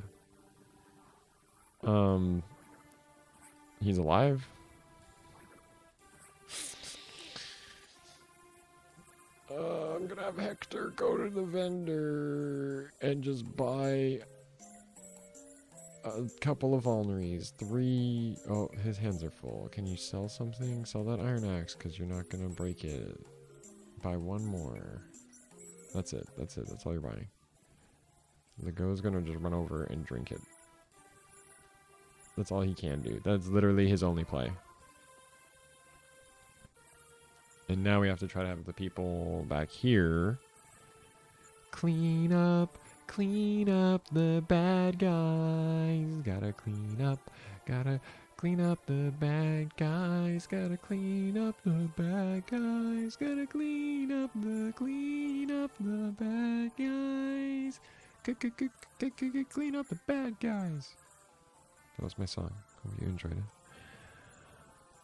He's alive. I'm gonna have Hector go to the vendor and just buy a couple of vulneries. 3... Oh, his hands are full. Can you sell something? Sell that iron axe, because you're not gonna break it. Buy one more. That's it. That's it. That's all you're buying. The Go's gonna just run over and drink it. That's all he can do. That's literally his only play. And now we have to try to have the people back here clean up the bad guys. Gotta clean up the bad guys. Gotta clean up the bad guys. Gotta clean up the bad guys. Clean up the bad guys. That was my song. Hope you enjoyed it.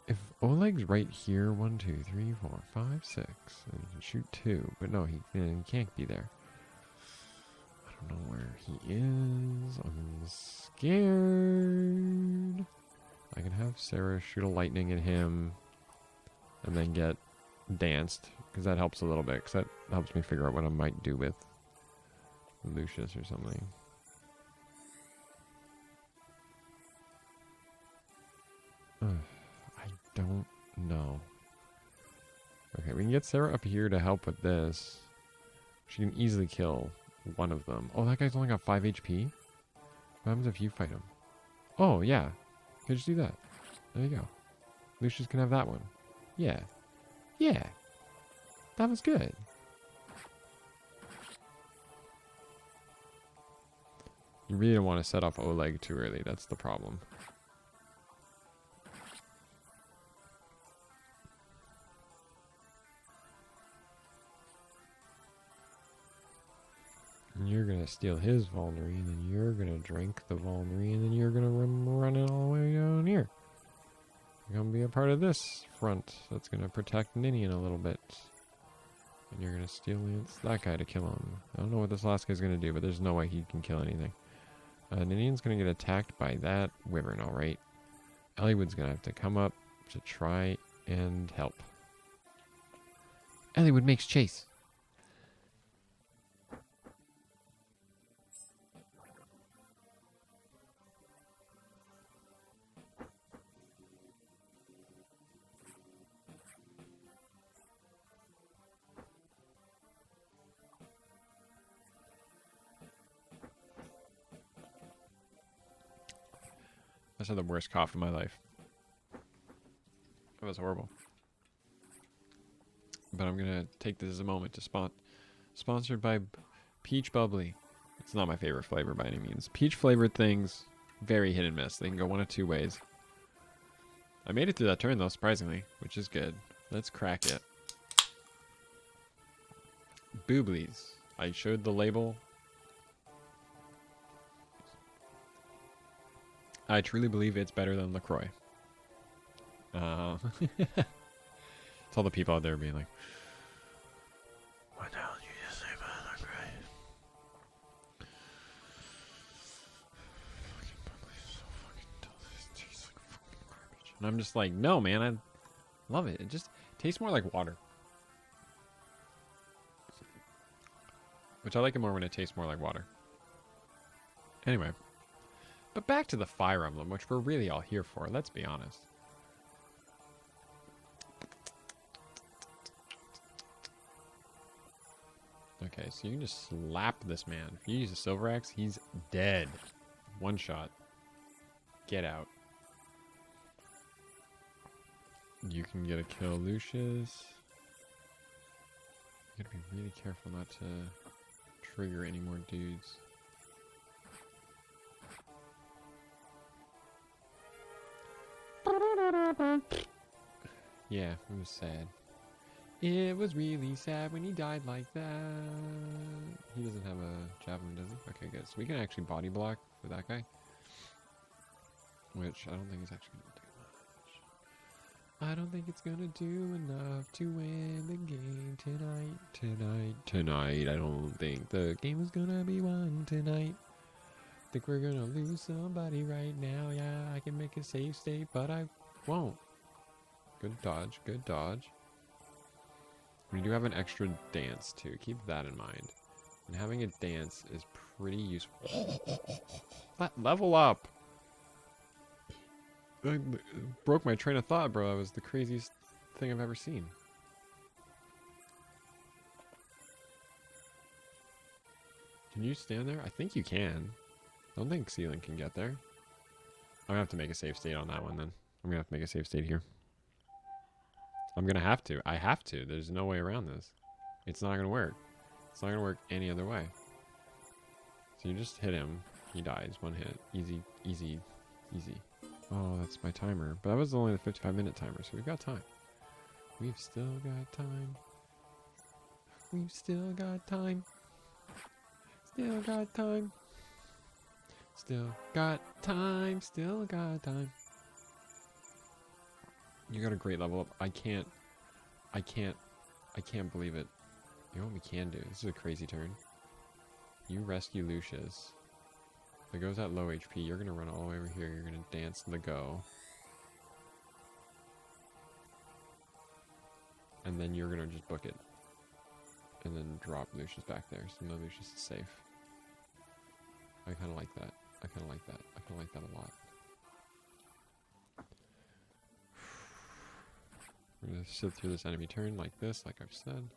If OLEG's right here, 1, 2, 3, 4, 5, 6, and he can shoot 2, but no, he can't be there. I don't know where he is. I'm scared. I can have Sarah shoot a lightning at him and then get danced, because that helps a little bit, because that helps me figure out what I might do with Lucius or something. I don't know. Okay, we can get Sarah up here to help with this. She can easily kill one of them. Oh, that guy's only got 5 HP? What happens if you fight him? Oh, yeah. You can just do that. There you go. Lucius can have that one. Yeah. Yeah. That was good. You really don't want to set off OLEG too early. That's the problem. And you're going to steal his vulnerary, and then you're going to drink the vulnerary, and then you're going to run it all the way down here. You're going to be a part of this front that's going to protect Ninian a little bit. And you're going to steal that guy to kill him. I don't know what this last guy's going to do, but there's no way he can kill anything. Ninian's going to get attacked by that wyvern, alright. Elliewood's going to have to come up to try and help. Elliewood makes chase. I just had the worst cough of my life. That was horrible. But I'm gonna take this as a moment to sponsored by Peach Bubbly. It's not my favorite flavor by any means. Peach flavored things very hit and miss. They can go one of two ways. I made it through that turn, though, surprisingly, which is good. Let's crack it. Booblies. I showed the label. I truly believe it's better than LaCroix. It's all the people out there being like, what the hell did you just say about LaCroix? Fucking Booblies so fucking delicious. It tastes like fucking garbage. And I'm just like, no, man, I love it. It just tastes more like water. Which I like it more when it tastes more like water. Anyway. But back to the Fire Emblem, which we're really all here for, let's be honest. Okay, so you can just slap this man. If you use a Silver Axe, he's dead. One shot. Get out. You can get a kill, Lucius. You gotta be really careful not to trigger any more dudes. Yeah, it was sad. It was really sad when he died like that. He doesn't have a javelin, does he? Okay, good. So we can actually body block for that guy. Which I don't think is actually going to do much. I don't think it's going to do enough to win the game tonight. I don't think the game is going to be won tonight. I think we're going to lose somebody right now. Yeah, I can make a save state, but I won't. Good dodge, good dodge. We do have an extra dance too. Keep that in mind. And having a dance is pretty useful. Level up! I broke my train of thought, bro. That was the craziest thing I've ever seen. Can you stand there? I think you can. I don't think Ceiling can get there. I'm gonna have to make a save state on that one then. I'm gonna have to make a save state here. I'm gonna have to. I have to. There's no way around this. It's not gonna work. It's not gonna work any other way. So you just hit him. He dies. One hit. Easy, easy, easy. Oh, that's my timer. But that was only the 55-minute timer, so we've got time. We've still got time. We've still got time. Still got time. Still got time. Still got time. You got a great level up. I can't believe it. You know what we can do? This is a crazy turn. You rescue Lucius. If it goes at low HP, you're going to run all the way over here. You're going to dance the go. And then you're going to just book it. And then drop Lucius back there. So no, Lucius is safe. I kind of like that. I kind of like that. I kind of like that a lot. We're going to sit through this enemy turn like this, like I've said.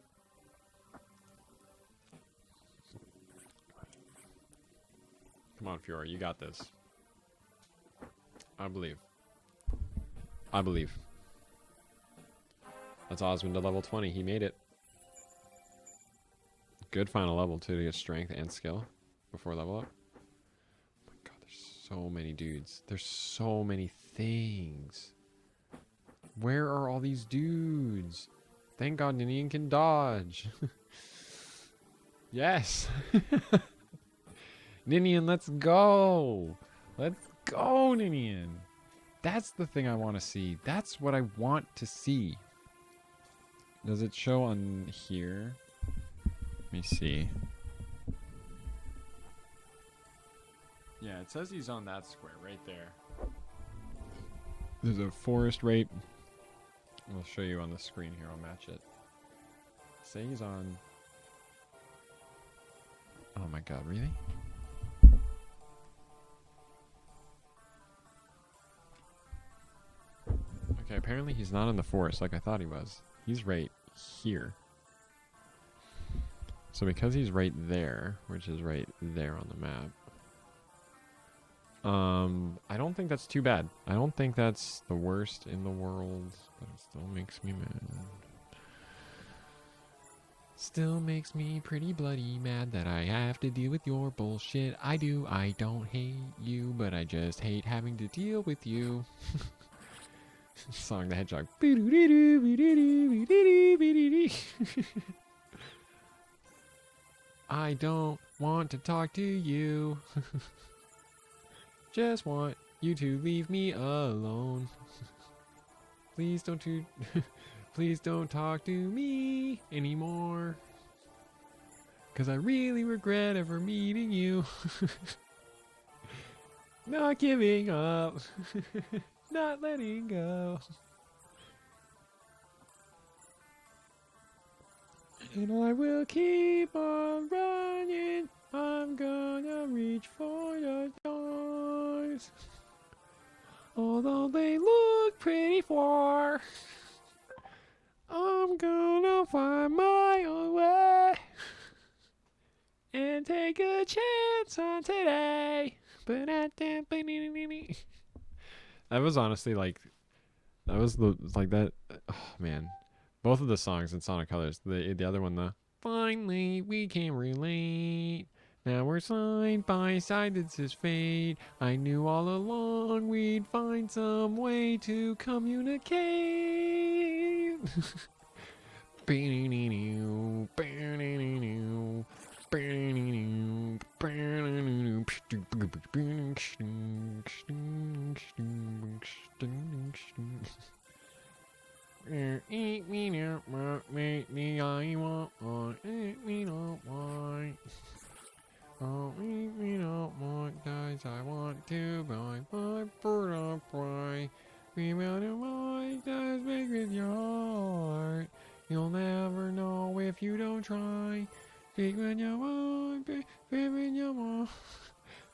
Come on, Fiora, you got this. I believe. I believe. That's Osmond to level 20. He made it. Good final level, too, to get strength and skill before level up. Oh my god, there's so many dudes. There's so many things. Where are all these dudes? Thank God Ninian can dodge. Yes. Ninian, let's go. Let's go, Ninian. That's the thing I want to see. That's what I want to see. Does it show on here? Let me see. Yeah, it says he's on that square right there. There's a forest right. I'll show you on the screen here. I'll match it. Say he's on. Oh my god, really? Okay, apparently he's not in the forest like I thought he was. He's right here. So because he's right there, which is right there on the map, I don't think that's too bad. I don't think that's the worst in the world, but it still makes me mad. Still makes me pretty bloody mad that I have to deal with your bullshit. I don't hate you, but I just hate having to deal with you. Song the Hedgehog. I don't want to talk to you. Just want you to leave me alone. Please don't please don't talk to me anymore. 'Cause I really regret ever meeting you. Not giving up. Not letting go. And I will keep on running. I'm gonna reach for the stars. Although they look pretty far, I'm gonna find my own way and take a chance on today. That was honestly like, that was like that. Oh man, both of the songs in Sonic Colors. The other one, the finally we can relate. Now we're side by side, this is fate. I knew all along we'd find some way to communicate. Eat me now, make me I want, eat me not why. Oh, eat me not want, guys, I want to buy my bird up why. We will do my does make with your heart. You'll never know if you don't try. Speak when you want, speak when you want.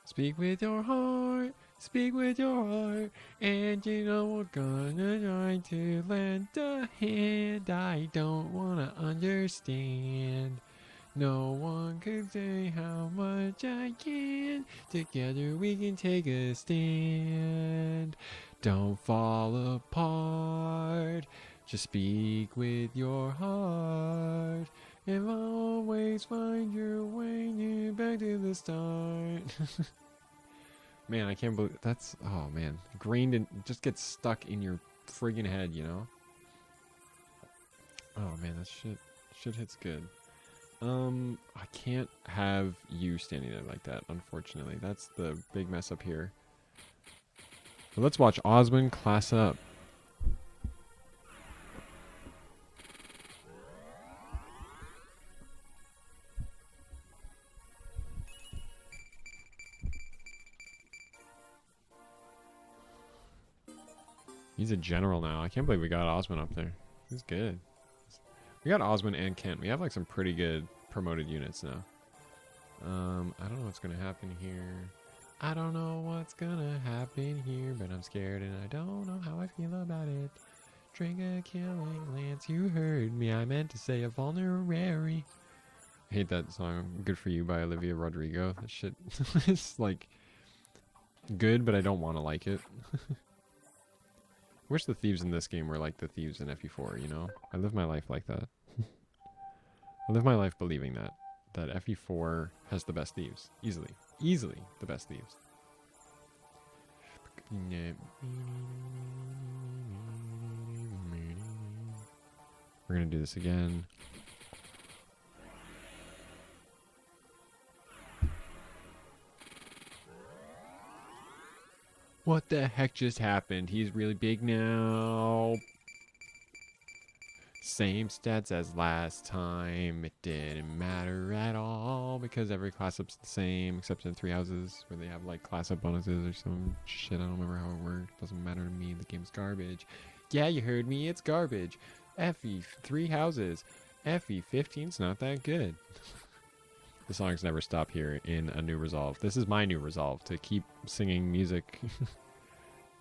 Speak with your heart, speak with your heart. And you know we're gonna try to lend a hand. I don't wanna understand. No one could say how much I can. Together we can take a stand. Don't fall apart. Just speak with your heart. And always find your way back to the start. Man, I can't believe that's, oh man, grained in, just gets stuck in your friggin' head, you know? Oh man, that shit hits good. I can't have you standing there like that, unfortunately. That's the big mess up here. But let's watch Osmond class up. He's a general now. I can't believe we got Osmond up there. He's good. We got Osmond and Kent. We have like some pretty good promoted units now. I don't know what's gonna happen here. I don't know what's gonna happen here, but I'm scared and I don't know how I feel about it. Drink a killing lance, you heard me. I meant to say a vulnerary. I hate that song, Good For You by Olivia Rodrigo. That shit is like good, but I don't want to like it. Wish the thieves in this game were like the thieves in FE4, you know? I live my life like that. I live my life believing that FE4 has the best thieves. Easily the best thieves. We're gonna do this again. What the heck just happened? He's really big now. Same stats as last time. It didn't matter at all because every class up's the same except in 3 houses where they have like class up bonuses or some shit. I don't remember how it worked. Doesn't matter to me. The game's garbage. Yeah, you heard me. It's garbage. FE 3 houses. FE 15's not that good. The songs never stop here in A New Resolve. This is my new resolve, to keep singing music.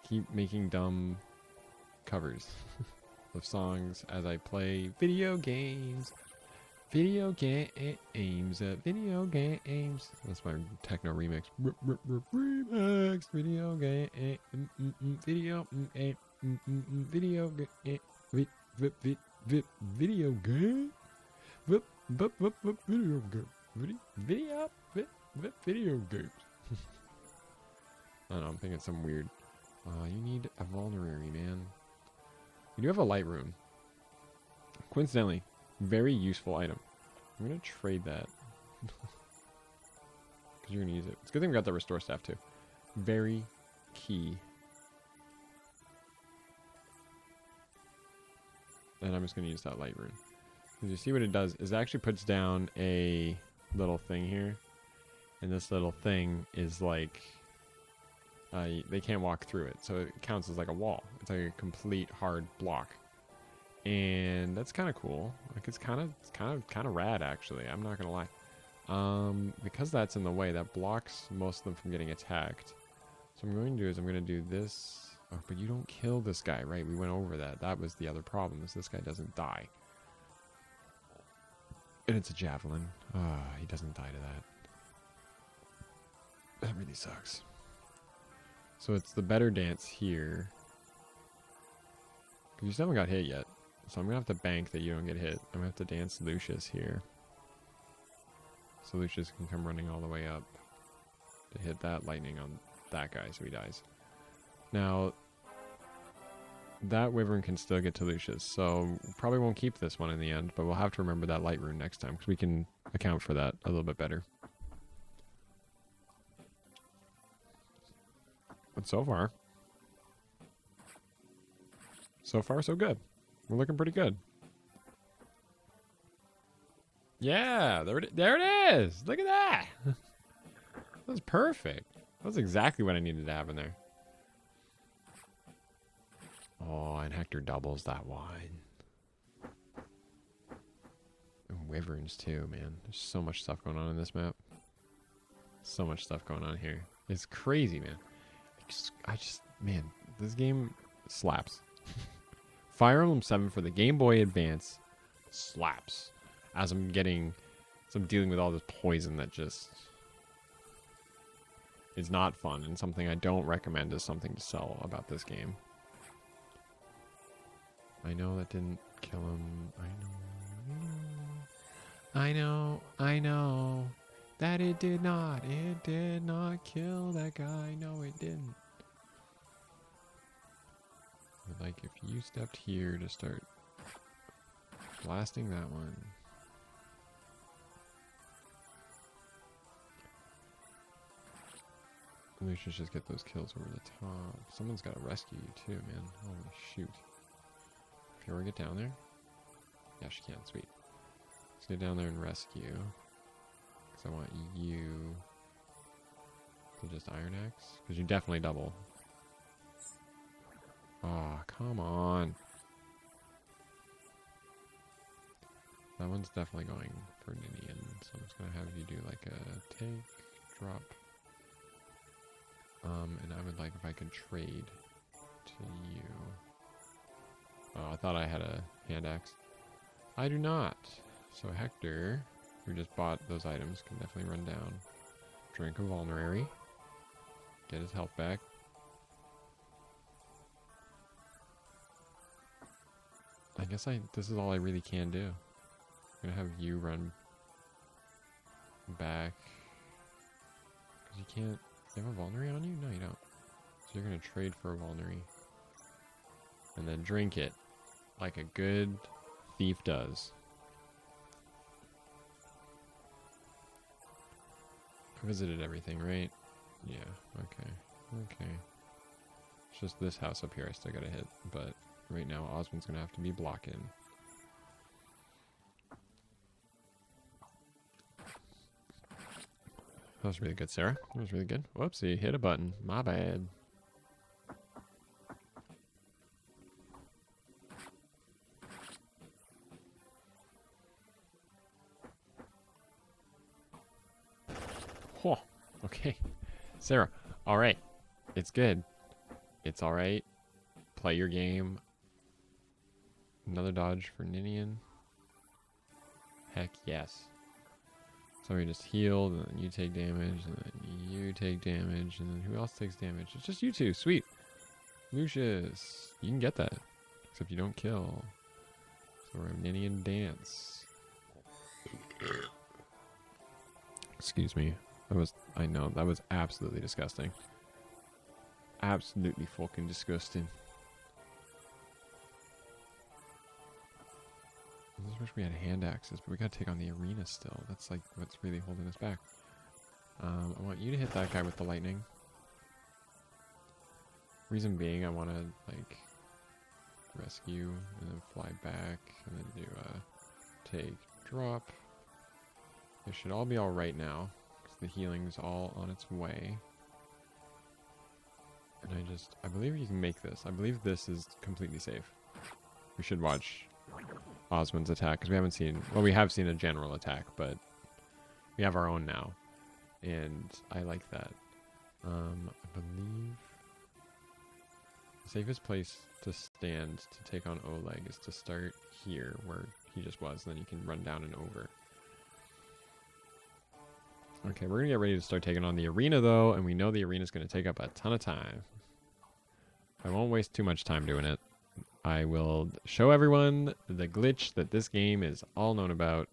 Keep making dumb covers of songs as I play video games. Video games. Video games. That's my techno remix. Remix. Video game. Video. Video game. Video game. Video game. Video games. I don't know, I'm thinking some weird. You need a vulnerary, man. You do have a light rune. Coincidentally, very useful item. I'm gonna trade that. Because you're gonna use it. It's a good thing we got the restore staff too. Very key. And I'm just gonna use that light rune. Because you see what it does is it actually puts down a little thing here. And this little thing is like they can't walk through it, so it counts as like a wall. It's like a complete hard block, and that's kind of cool. Like it's kind of rad actually. I'm not gonna lie. Because that's in the way, that blocks most of them from getting attacked. So what I'm going to do is I'm going to do this. Oh, but you don't kill this guy, right? We went over that. That was the other problem. Is this guy doesn't die, and it's a javelin. He doesn't die to that. That really sucks. So it's the better dance here. Because you still haven't got hit yet. So I'm going to have to bank that you don't get hit. I'm going to have to dance Lucius here. So Lucius can come running all the way up to hit that lightning on that guy so he dies. Now, that wyvern can still get to Lucius. So probably won't keep this one in the end. But we'll have to remember that light rune next time. Because we can account for that a little bit better. But so far so good. We're looking pretty good. Yeah, there it is. Look at that. That was perfect. That was exactly what I needed to have in there. Oh, and Hector doubles that one. And wyverns too, man. There's so much stuff going on in this map. So much stuff going on here. It's crazy, man. Man, this game slaps. Fire Emblem 7 for the Game Boy Advance slaps. As I'm dealing with all this poison that just is not fun and something I don't recommend as something to sell about this game. I know that didn't kill him. I know. That it did not kill that guy. No, it didn't. But like if you stepped here to start blasting that one. We should just get those kills over the top. Someone's got to rescue you too, man. Holy shoot. Can we get down there? Yeah, she can. Sweet. Let's get down there and rescue. Because I want you to just Iron Axe. Because you definitely double. Oh, come on. That one's definitely going for Ninian. So I'm just going to have you do like a take, drop. And I would like if I could trade to you. Oh, I thought I had a hand axe. I do not. So Hector, who just bought those items, can definitely run down. Drink a vulnerary. Get his health back. I guess this is all I really can do. I'm gonna have you run back. Because you can't... You have a vulnerary on you? No, you don't. So you're gonna trade for a vulnerary. And then drink it. Like a good thief does. I visited everything, right? Yeah, okay. Okay. It's just this house up here I still gotta hit. But right now Osmond's gonna have to be blocking. That was really good, Sarah. That was really good. Whoopsie, hit a button. My bad. Oh, okay. Sarah, alright. It's good. It's alright. Play your game. Another dodge for Ninian. Heck yes. So we just healed, and then you take damage, and then you take damage, and then who else takes damage? It's just you two. Sweet. Lucius. You can get that. Except you don't kill. So we're a Ninian dance. Excuse me. I know, that was absolutely disgusting. Absolutely fucking disgusting. I just wish we had hand axes, but we gotta take on the arena still. That's like what's really holding us back. I want you to hit that guy with the lightning. Reason being, I want to like rescue and then fly back and then do a take drop. It should all be all right now because the healing's all on its way. And I believe you can make this. I believe this is completely safe. We should watch Osmond's attack because we haven't seen, well, we have seen a general attack, but we have our own now. And I like that. I believe the safest place to stand to take on OLEG is to start here where he just was, and then you can run down and over. Okay, we're gonna get ready to start taking on the arena though, and we know the arena is gonna take up a ton of time. I won't waste too much time doing it. I will show everyone the glitch that this game is all known about.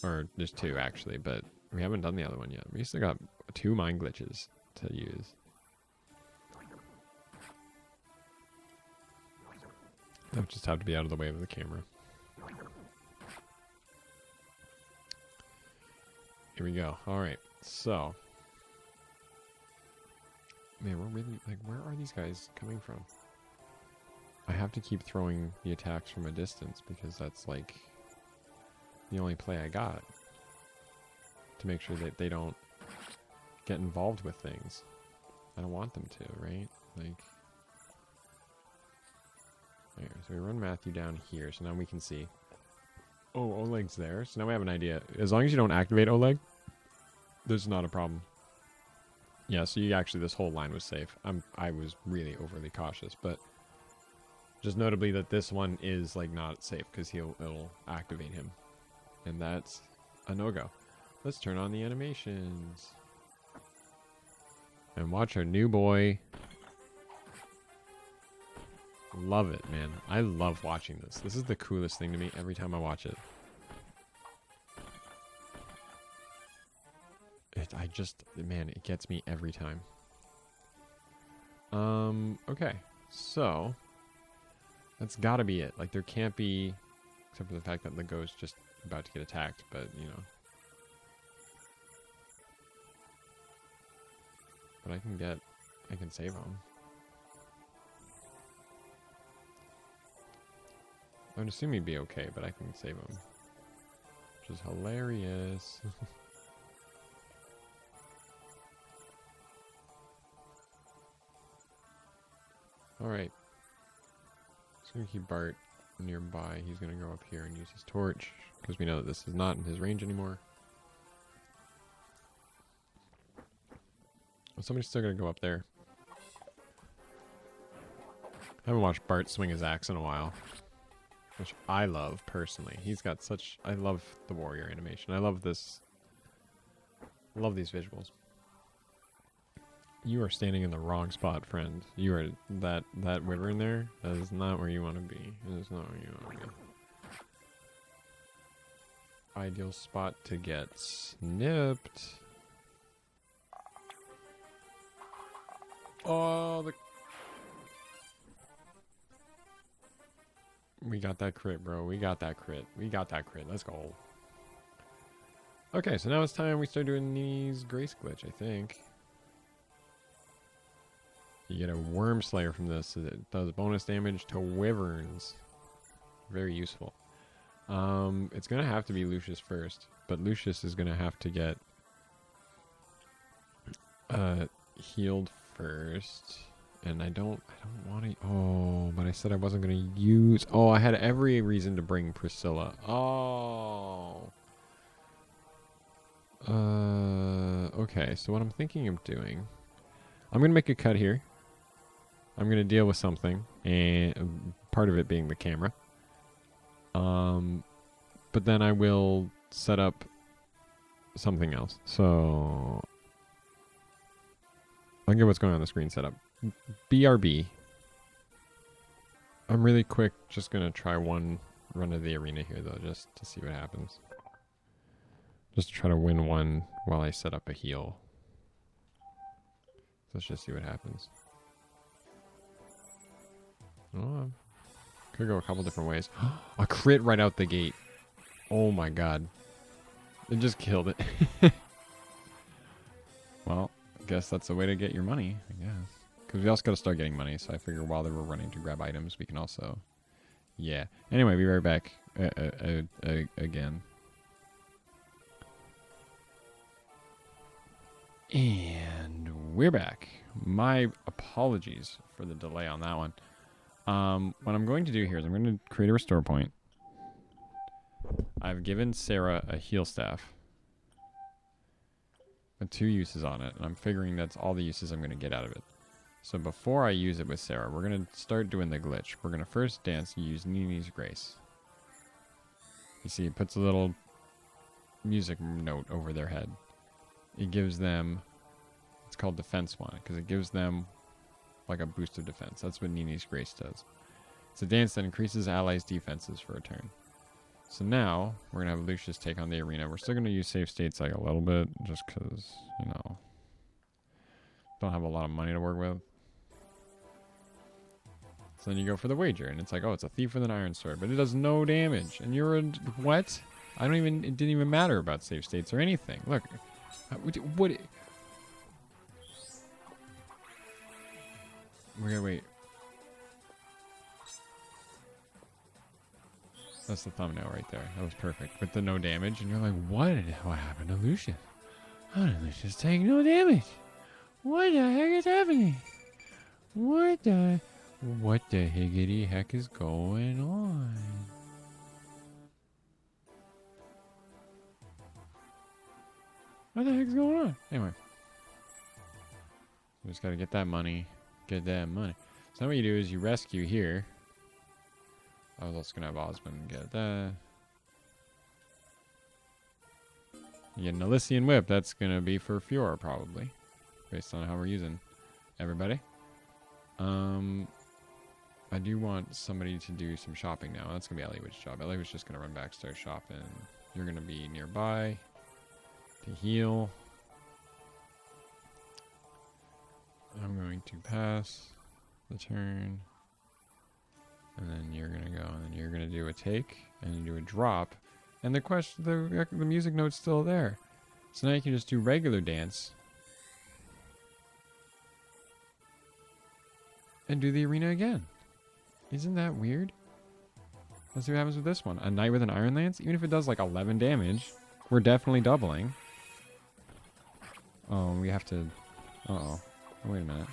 Or there's two actually, but we haven't done the other one yet. We still got 2 mine glitches to use. That just have to be out of the way of the camera. Here we go. Alright, so. Man, we're really, like, where are these guys coming from? I have to keep throwing the attacks from a distance because that's, like, the only play I got. To make sure that they don't get involved with things. I don't want them to, right? Like. There, so we run Matthew down here, so now we can see. Oh, Oleg's there. So now we have an idea. As long as you don't activate Oleg, there's not a problem. Yeah, so you actually, this whole line was safe. I was really overly cautious, but just notably that this one is like not safe because it'll activate him, and that's a no-go. Let's turn on the animations and watch our new boy. Love it, man. I love watching this. This is the coolest thing to me every time I watch it. Man, it gets me every time. Okay. So, that's gotta be it. Like, there can't be, except for the fact that the ghost's just about to get attacked, but, you know. But I can save him. I would assume he'd be okay, but I can save him. Which is hilarious. Alright. Just gonna keep Bart nearby. He's gonna go up here and use his torch, because we know that this is not in his range anymore. Well, somebody's still gonna go up there. I haven't watched Bart swing his axe in a while. Which I love, personally. He's got such... I love the warrior animation. I love this... I love these visuals. You are standing in the wrong spot, friend. You are... That wyvern there, that is not where you want to be. That is not where you want to be. Ideal spot to get snipped. Oh, the... We got that crit, bro. We got that crit. We got that crit. Let's go. Okay, so now it's time we start doing these Grace Glitch, I think. You get a Worm Slayer from this. It does bonus damage to wyverns. Very useful. It's going to have to be Lucius first. But Lucius is going to have to get healed first. And I don't want to... Oh, but I said I wasn't going to use... Oh, I had every reason to bring Priscilla. Oh. Okay, so what I'm thinking of doing... I'm going to make a cut here. I'm going to deal with something. And part of it being the camera. But then I will set up something else. So... I'll get what's going on the screen set up. BRB. I'm really quick just going to try one run of the arena here, though, just to see what happens. Just to try to win one while I set up a heal. Let's just see what happens. Oh, could go a couple different ways. A crit right out the gate. Oh my god. It just killed it. Well, I guess that's the way to get your money, I guess. Because we also got to start getting money, so I figure while they were running to grab items, we can also... Yeah. Anyway, be right back again. And we're back. My apologies for the delay on that one. What I'm going to do here is I'm going to create a restore point. I've given Sarah a heal staff. With 2 uses on it, and I'm figuring that's all the uses I'm going to get out of it. So before I use it with Sarah, we're going to start doing the glitch. We're going to first dance and use Nini's Grace. You see, it puts a little music note over their head. It gives them, it's called Defense 1, because it gives them like a boost of defense. That's what Nini's Grace does. It's a dance that increases allies' defenses for a turn. So now, we're going to have Lucius take on the arena. We're still going to use save states like a little bit, just because, you know, don't have a lot of money to work with. So then you go for the wager, and it's like, oh, it's a thief with an iron sword, but it does no damage. And you're a, what? It didn't even matter about save states or anything. Look, what? We gotta wait. That's the thumbnail right there. That was perfect. With the no damage, and you're like, what happened to Lucius? How did Lucius take no damage? What the heck is happening? What the higgity heck is going on? What the heck's going on? Anyway. We just gotta get that money. Get that money. So now what you do is you rescue here. I was also gonna have Osmond get that. You get an Elysian Whip. That's gonna be for Fiora probably. Based on how we're using everybody. I do want somebody to do some shopping now. That's gonna be Eliot's job. Eliot's just gonna run back, start shopping. You're gonna be nearby to heal. I'm going to pass the turn. And then you're gonna go, and then you're gonna do a take, and you do a drop, and the music note's still there. So now you can just do regular dance, and do the arena again. Isn't that weird? Let's see what happens with this one. A knight with an iron lance, even if it does like 11 damage, we're definitely doubling. Oh, we have to. Oh, wait a minute.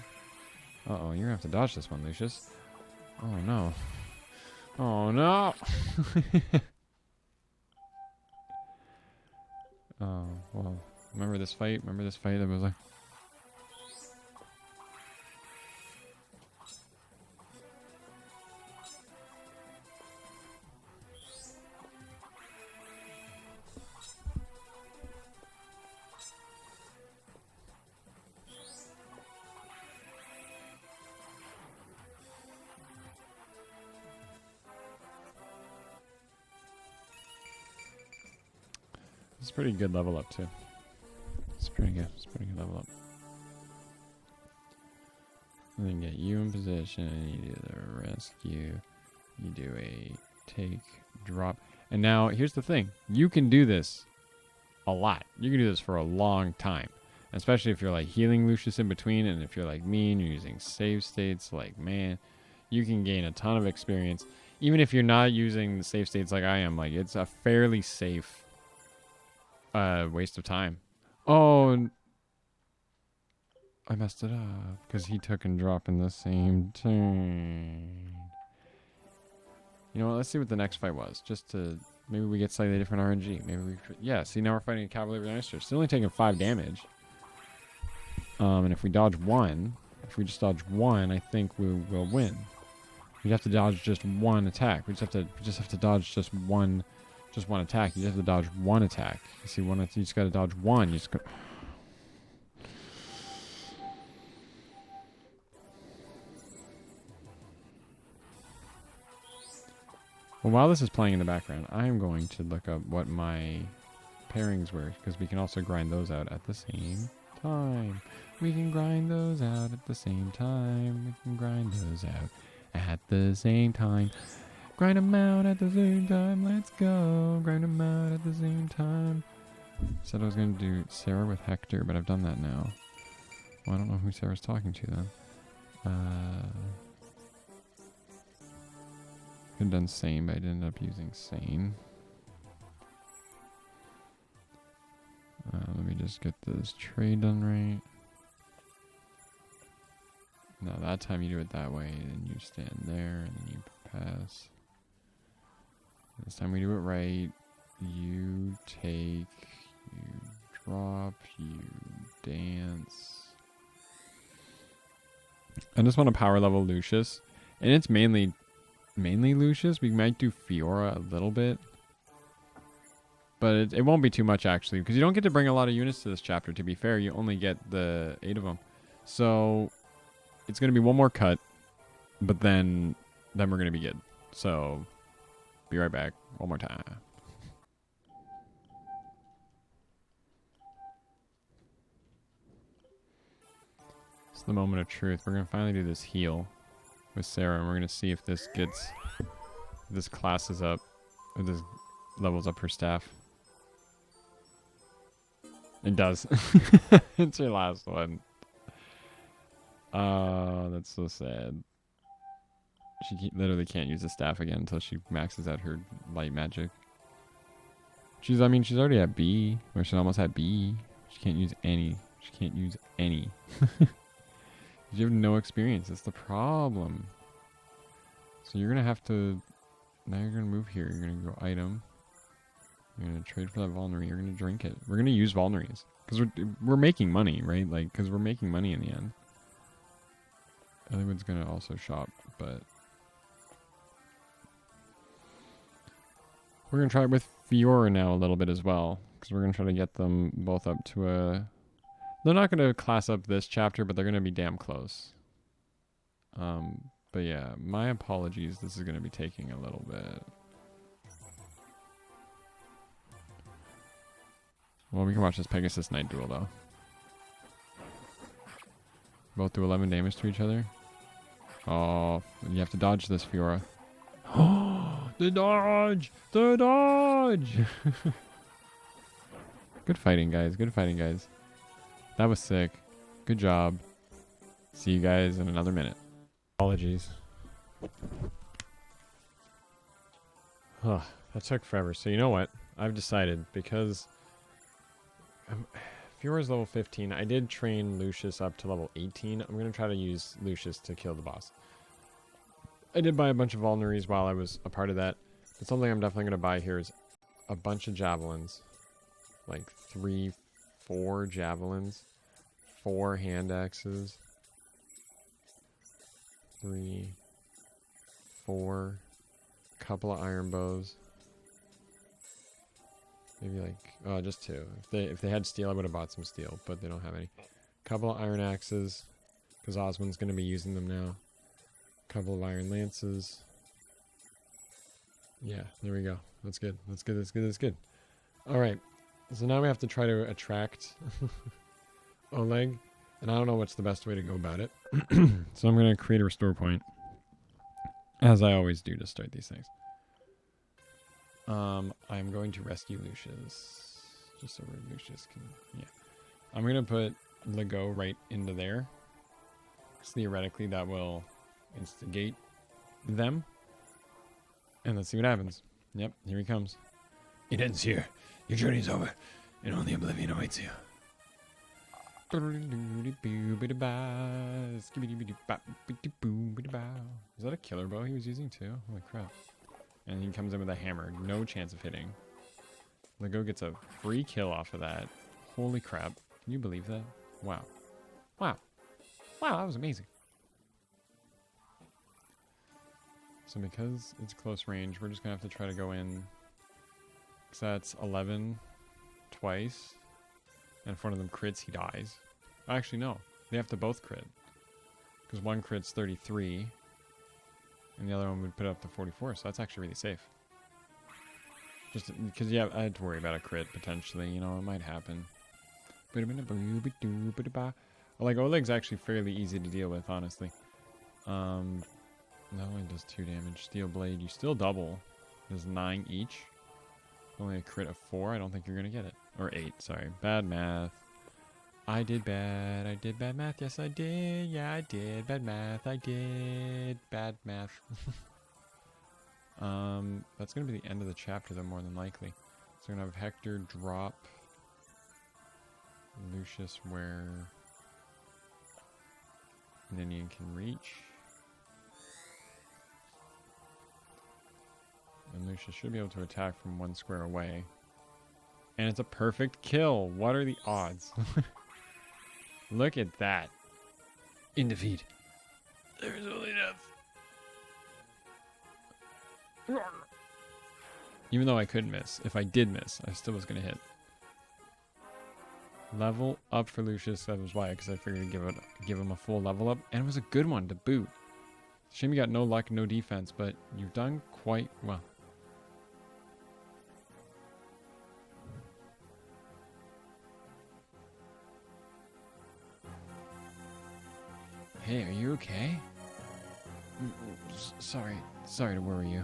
You're gonna have to dodge this one, Lucius. Oh no. Oh no. Oh, well. Remember this fight? That was like... It's pretty good level up too. It's pretty good level up. And then get you in position, you do the rescue, you do a take, drop. And now here's the thing. You can do this a lot. You can do this for a long time. Especially if you're like healing Lucius in between, and if you're like me and you're using save states, like man, you can gain a ton of experience. Even if you're not using the save states like I am, like it's a fairly safe waste of time. Oh, I messed it up because he took and dropped in the same turn. You know what? Let's see what the next fight was. Just to maybe we get slightly different RNG. Maybe we yeah. See, now we're fighting a Cavalier Dinosaur. Still only taking 5 damage. And if we dodge one, if we just dodge one, I think we will win. We have to dodge just one attack. We just have to dodge just one attack. You just have to dodge one attack. You see, you just got to dodge one. You just go. Well, while this is playing in the background, I am going to look up what my pairings work, because we can also grind those out at the same time. We can grind those out at the same time. We can grind those out at the same time. Grind them out at the same time. Let's go. Grind them out at the same time. Said I was going to do Sarah with Hector, but I've done that now. Well, I don't know who Sarah's talking to then. Could have done Sane, but I ended up using Sane. Let me just get this trade done right. Now that time you do it that way, and you stand there, and then you pass. This time we do it right. You take, you drop, you dance. I just want to power level Lucius, and it's mainly Lucius. We might do Fiora a little bit, but it won't be too much actually, because you don't get to bring a lot of units to this chapter. To be fair, you only get the 8 of them, so it's gonna be one more cut, but then we're gonna be good. So be right back one more time. It's the moment of truth. We're gonna finally do this heal with Sarah, and we're gonna see if this classes up, or this levels up her staff. It does. It's her last one. Oh, that's so sad. She literally can't use the staff again until she maxes out her light magic. She's already at B, or she's almost at B. She can't use any. She can't use any. You have no experience. That's the problem. So you're gonna have to. Now you're gonna move here. You're gonna go item. You're gonna trade for that Vulnerary. You're gonna drink it. We're gonna use Vulneraries because we're making money, right? Like, because we're making money in the end. Everyone's gonna also shop, but we're gonna try it with Fiora now a little bit as well, because we're gonna try to get them both up to a. They're not gonna class up this chapter, but they're gonna be damn close. But yeah, my apologies. This is gonna be taking a little bit. Well, we can watch this Pegasus Knight duel though. Both do 11 damage to each other. Oh, you have to dodge this, Fiora. Oh, the dodge! The dodge! Good fighting, guys. Good fighting, guys. That was sick. Good job. See you guys in another minute. Apologies. Huh, that took forever. So you know what? I've decided, because Fiora's level 15. I did train Lucius up to level 18. I'm going to try to use Lucius to kill the boss. I did buy a bunch of Vulneraries while I was a part of that. But something I'm definitely going to buy here is a bunch of Javelins. Like 3, 4 Javelins. 4 hand axes. 3, 4. Couple of iron bows. Maybe like, just 2. If they had steel, I would have bought some steel, but they don't have any. Couple of iron axes, because Osmond's going to be using them now. Couple of iron lances. Yeah, there we go. That's good. That's good. That's good. That's good. All right. So now we have to try to attract OLEG, and I don't know what's the best way to go about it. So I'm going to create a restore point, as I always do to start these things. I'm going to rescue Lucius, just so where Lucius can, yeah. I'm going to put Lego right into there. So theoretically, that will instigate them. And let's see what happens. Yep, here he comes. It ends here. Your journey's over, and only oblivion awaits you. Is that a killer bow he was using too? Holy crap. And he comes in with a hammer. No chance of hitting. Lego gets a free kill off of that. Holy crap. Can you believe that? Wow. Wow. Wow, that was amazing. So because it's close range, we're just going to have to try to go in. Because that's 11 twice. And if one of them crits, he dies. Actually, no. They have to both crit. Because one crit's 33. And the other one would put it up to 44, so that's actually really safe. Just because, yeah, I had to worry about a crit potentially. You know, it might happen. Like, OLEG's actually fairly easy to deal with, honestly. That only does 2 damage. Steel Blade, you still double. Does 9 each. Only a crit of 4. I don't think you're going to get it. Or 8, sorry. Bad math. I did bad. I did bad math. Yes, I did. Yeah, I did. Bad math. I did. Bad math. That's going to be the end of the chapter, though, more than likely. So we're going to have Hector drop Lucius where Ninian can reach. And Lucius should be able to attack from 1 square away. And it's a perfect kill. What are the odds? Look at that. In defeat. There's only death. Even though I could miss. If I did miss, I still was going to hit. Level up for Lucius. That was why, because I figured to give him a full level up. And it was a good one to boot. Shame you got no luck, no defense, but you've done quite well. Hey, are you okay? Sorry to worry you.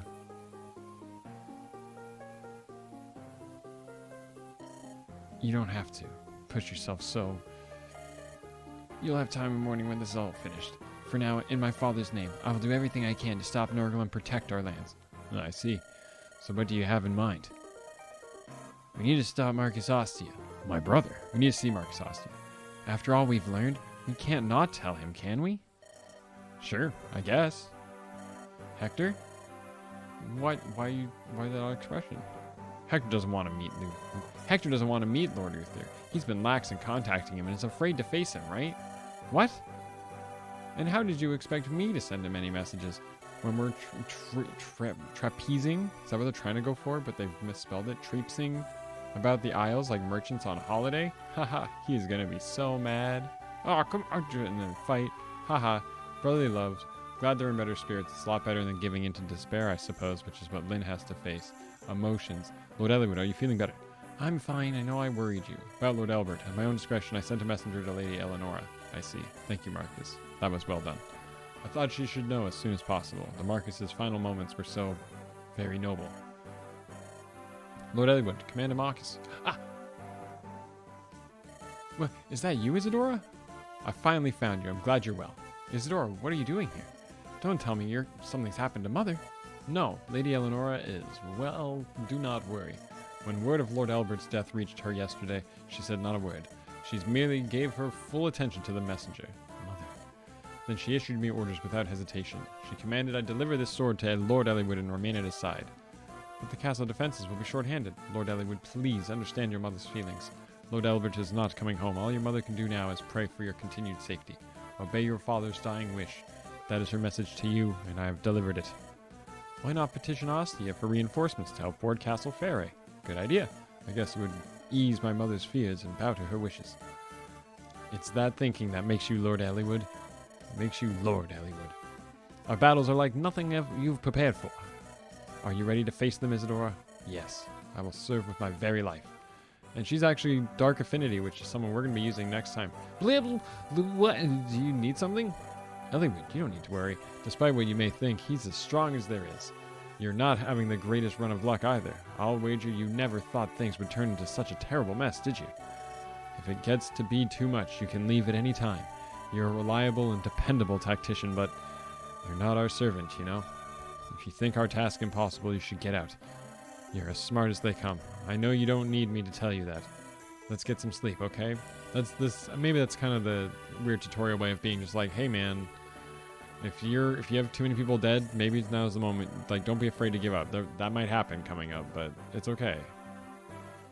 You don't have to push yourself so. You'll have time in the morning when this is all finished. For now, in my father's name, I will do everything I can to stop Norgal and protect our lands. I see. So what do you have in mind? We need to stop Marcus Ostia. My brother. We need to see Marcus Ostia. After all we've learned, we can't not tell him, can we? Sure, I guess. Hector? Why that odd expression? Hector doesn't want to meet Lord Uther. He's been lax in contacting him and is afraid to face him, right? What? And how did you expect me to send him any messages when we're trapezing? Is that what they're trying to go for, but they've misspelled it? Traipsing about the Isles like merchants on holiday? Haha, he's gonna be so mad. Oh, come on, and then fight. Haha, brotherly love. Glad they're in better spirits. It's a lot better than giving into despair, I suppose, which is what Lynn has to face. Emotions. Lord Eliwood, are you feeling better? I'm fine. I know I worried you. About Lord Elbert, at my own discretion, I sent a messenger to Lady Eleonora. I see. Thank you, Marcus. That was well done. I thought she should know as soon as possible. The Marcus's final moments were so very noble. Lord Eliwood, Commander Marcus. Ah! What, is that you, Isadora? I finally found you. I'm glad you're well. Isadora, what are you doing here? Don't tell me something's happened to Mother. No, Lady Eleonora is, well, do not worry. When word of Lord Albert's death reached her yesterday, she said not a word. She merely gave her full attention to the messenger. Mother. Then she issued me orders without hesitation. She commanded I deliver this sword to Lord Eliwood and remain at his side. But the castle defenses will be short-handed. Lord Eliwood, please understand your mother's feelings. Lord Albert is not coming home. All your mother can do now is pray for your continued safety. Obey your father's dying wish. That is her message to you, and I have delivered it. Why not petition Ostia for reinforcements to help board Castle Faerie? Good idea. I guess it would ease my mother's fears and bow to her wishes. It's that thinking that makes you Lord Eliwood. Makes you Lord Eliwood. Our battles are like nothing you've prepared for. Are you ready to face them, Isadora? Yes. I will serve with my very life. And she's actually Dark Affinity, which is someone we're going to be using next time. What? Do you need something? Eliwood, you don't need to worry. Despite what you may think, he's as strong as there is. You're not having the greatest run of luck either. I'll wager you never thought things would turn into such a terrible mess, did you? If it gets to be too much, you can leave at any time. You're a reliable and dependable tactician, but you're not our servant, you know? If you think our task impossible, you should get out. You're as smart as they come. I know you don't need me to tell you that. Let's get some sleep, okay? Maybe that's kind of the weird tutorial way of being just like, hey man, if you have too many people dead, maybe now's the moment. Like, don't be afraid to give up. That might happen coming up, but it's okay.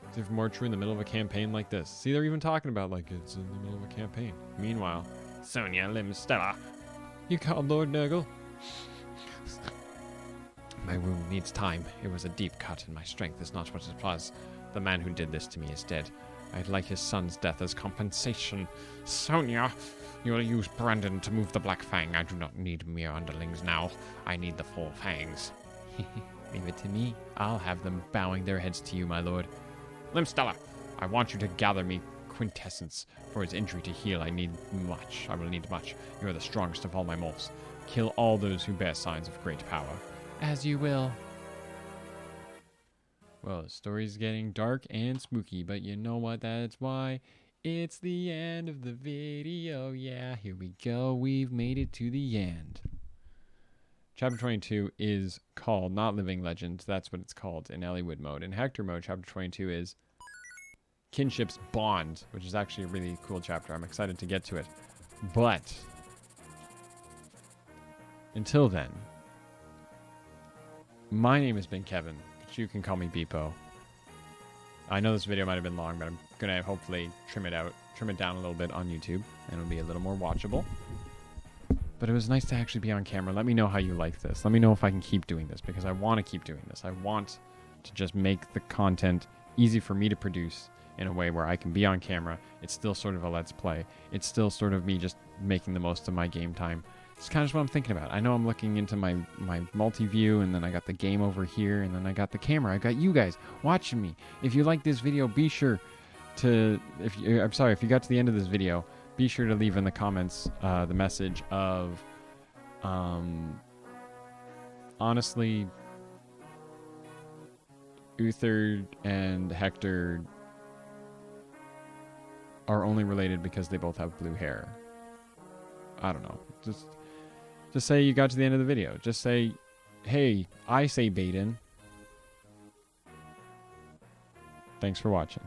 It's even more true in the middle of a campaign like this. See, they're even talking about like it's in the middle of a campaign. Meanwhile, Sonia Limstella. You called Lord Nurgle? My wound needs time. It was a deep cut, and my strength is not what it was. The man who did this to me is dead. I'd like his son's death as compensation. Sonia, you'll use Brandon to move the Black Fang. I do not need mere underlings now. I need the 4 fangs. Leave it to me. I'll have them bowing their heads to you, my lord. Limstella, I want you to gather me quintessence. For his injury to heal, I need much. I will need much. You are the strongest of all my morphs. Kill all those who bear signs of great power. As you will. Well, the story's getting dark and spooky, but you know what? That's why it's the end of the video. Yeah, here we go. We've made it to the end. Chapter 22 is called Not Living Legends. That's what it's called in Elliewood mode. In Hector mode, chapter 22 is Kinship's Bond, which is actually a really cool chapter. I'm excited to get to it. But until then, my name has been Kevin, but you can call me Beepo. I know this video might have been long, but I'm going to hopefully trim it down a little bit on YouTube, and it'll be a little more watchable. But it was nice to actually be on camera. Let me know how you like this. Let me know if I can keep doing this, because I want to keep doing this. I want to just make the content easy for me to produce in a way where I can be on camera. It's still sort of a let's play. It's still sort of me just making the most of my game time. It's kind of just what I'm thinking about. I know I'm looking into my multi-view, and then I got the game over here, and then I got the camera. I got you guys watching me. If you like this video, be sure to, if you got to the end of this video, be sure to leave in the comments the message of, honestly, Uther and Hector are only related because they both have blue hair. I don't know. Just say you got to the end of the video. Just say, hey, I say Baden. Thanks for watching.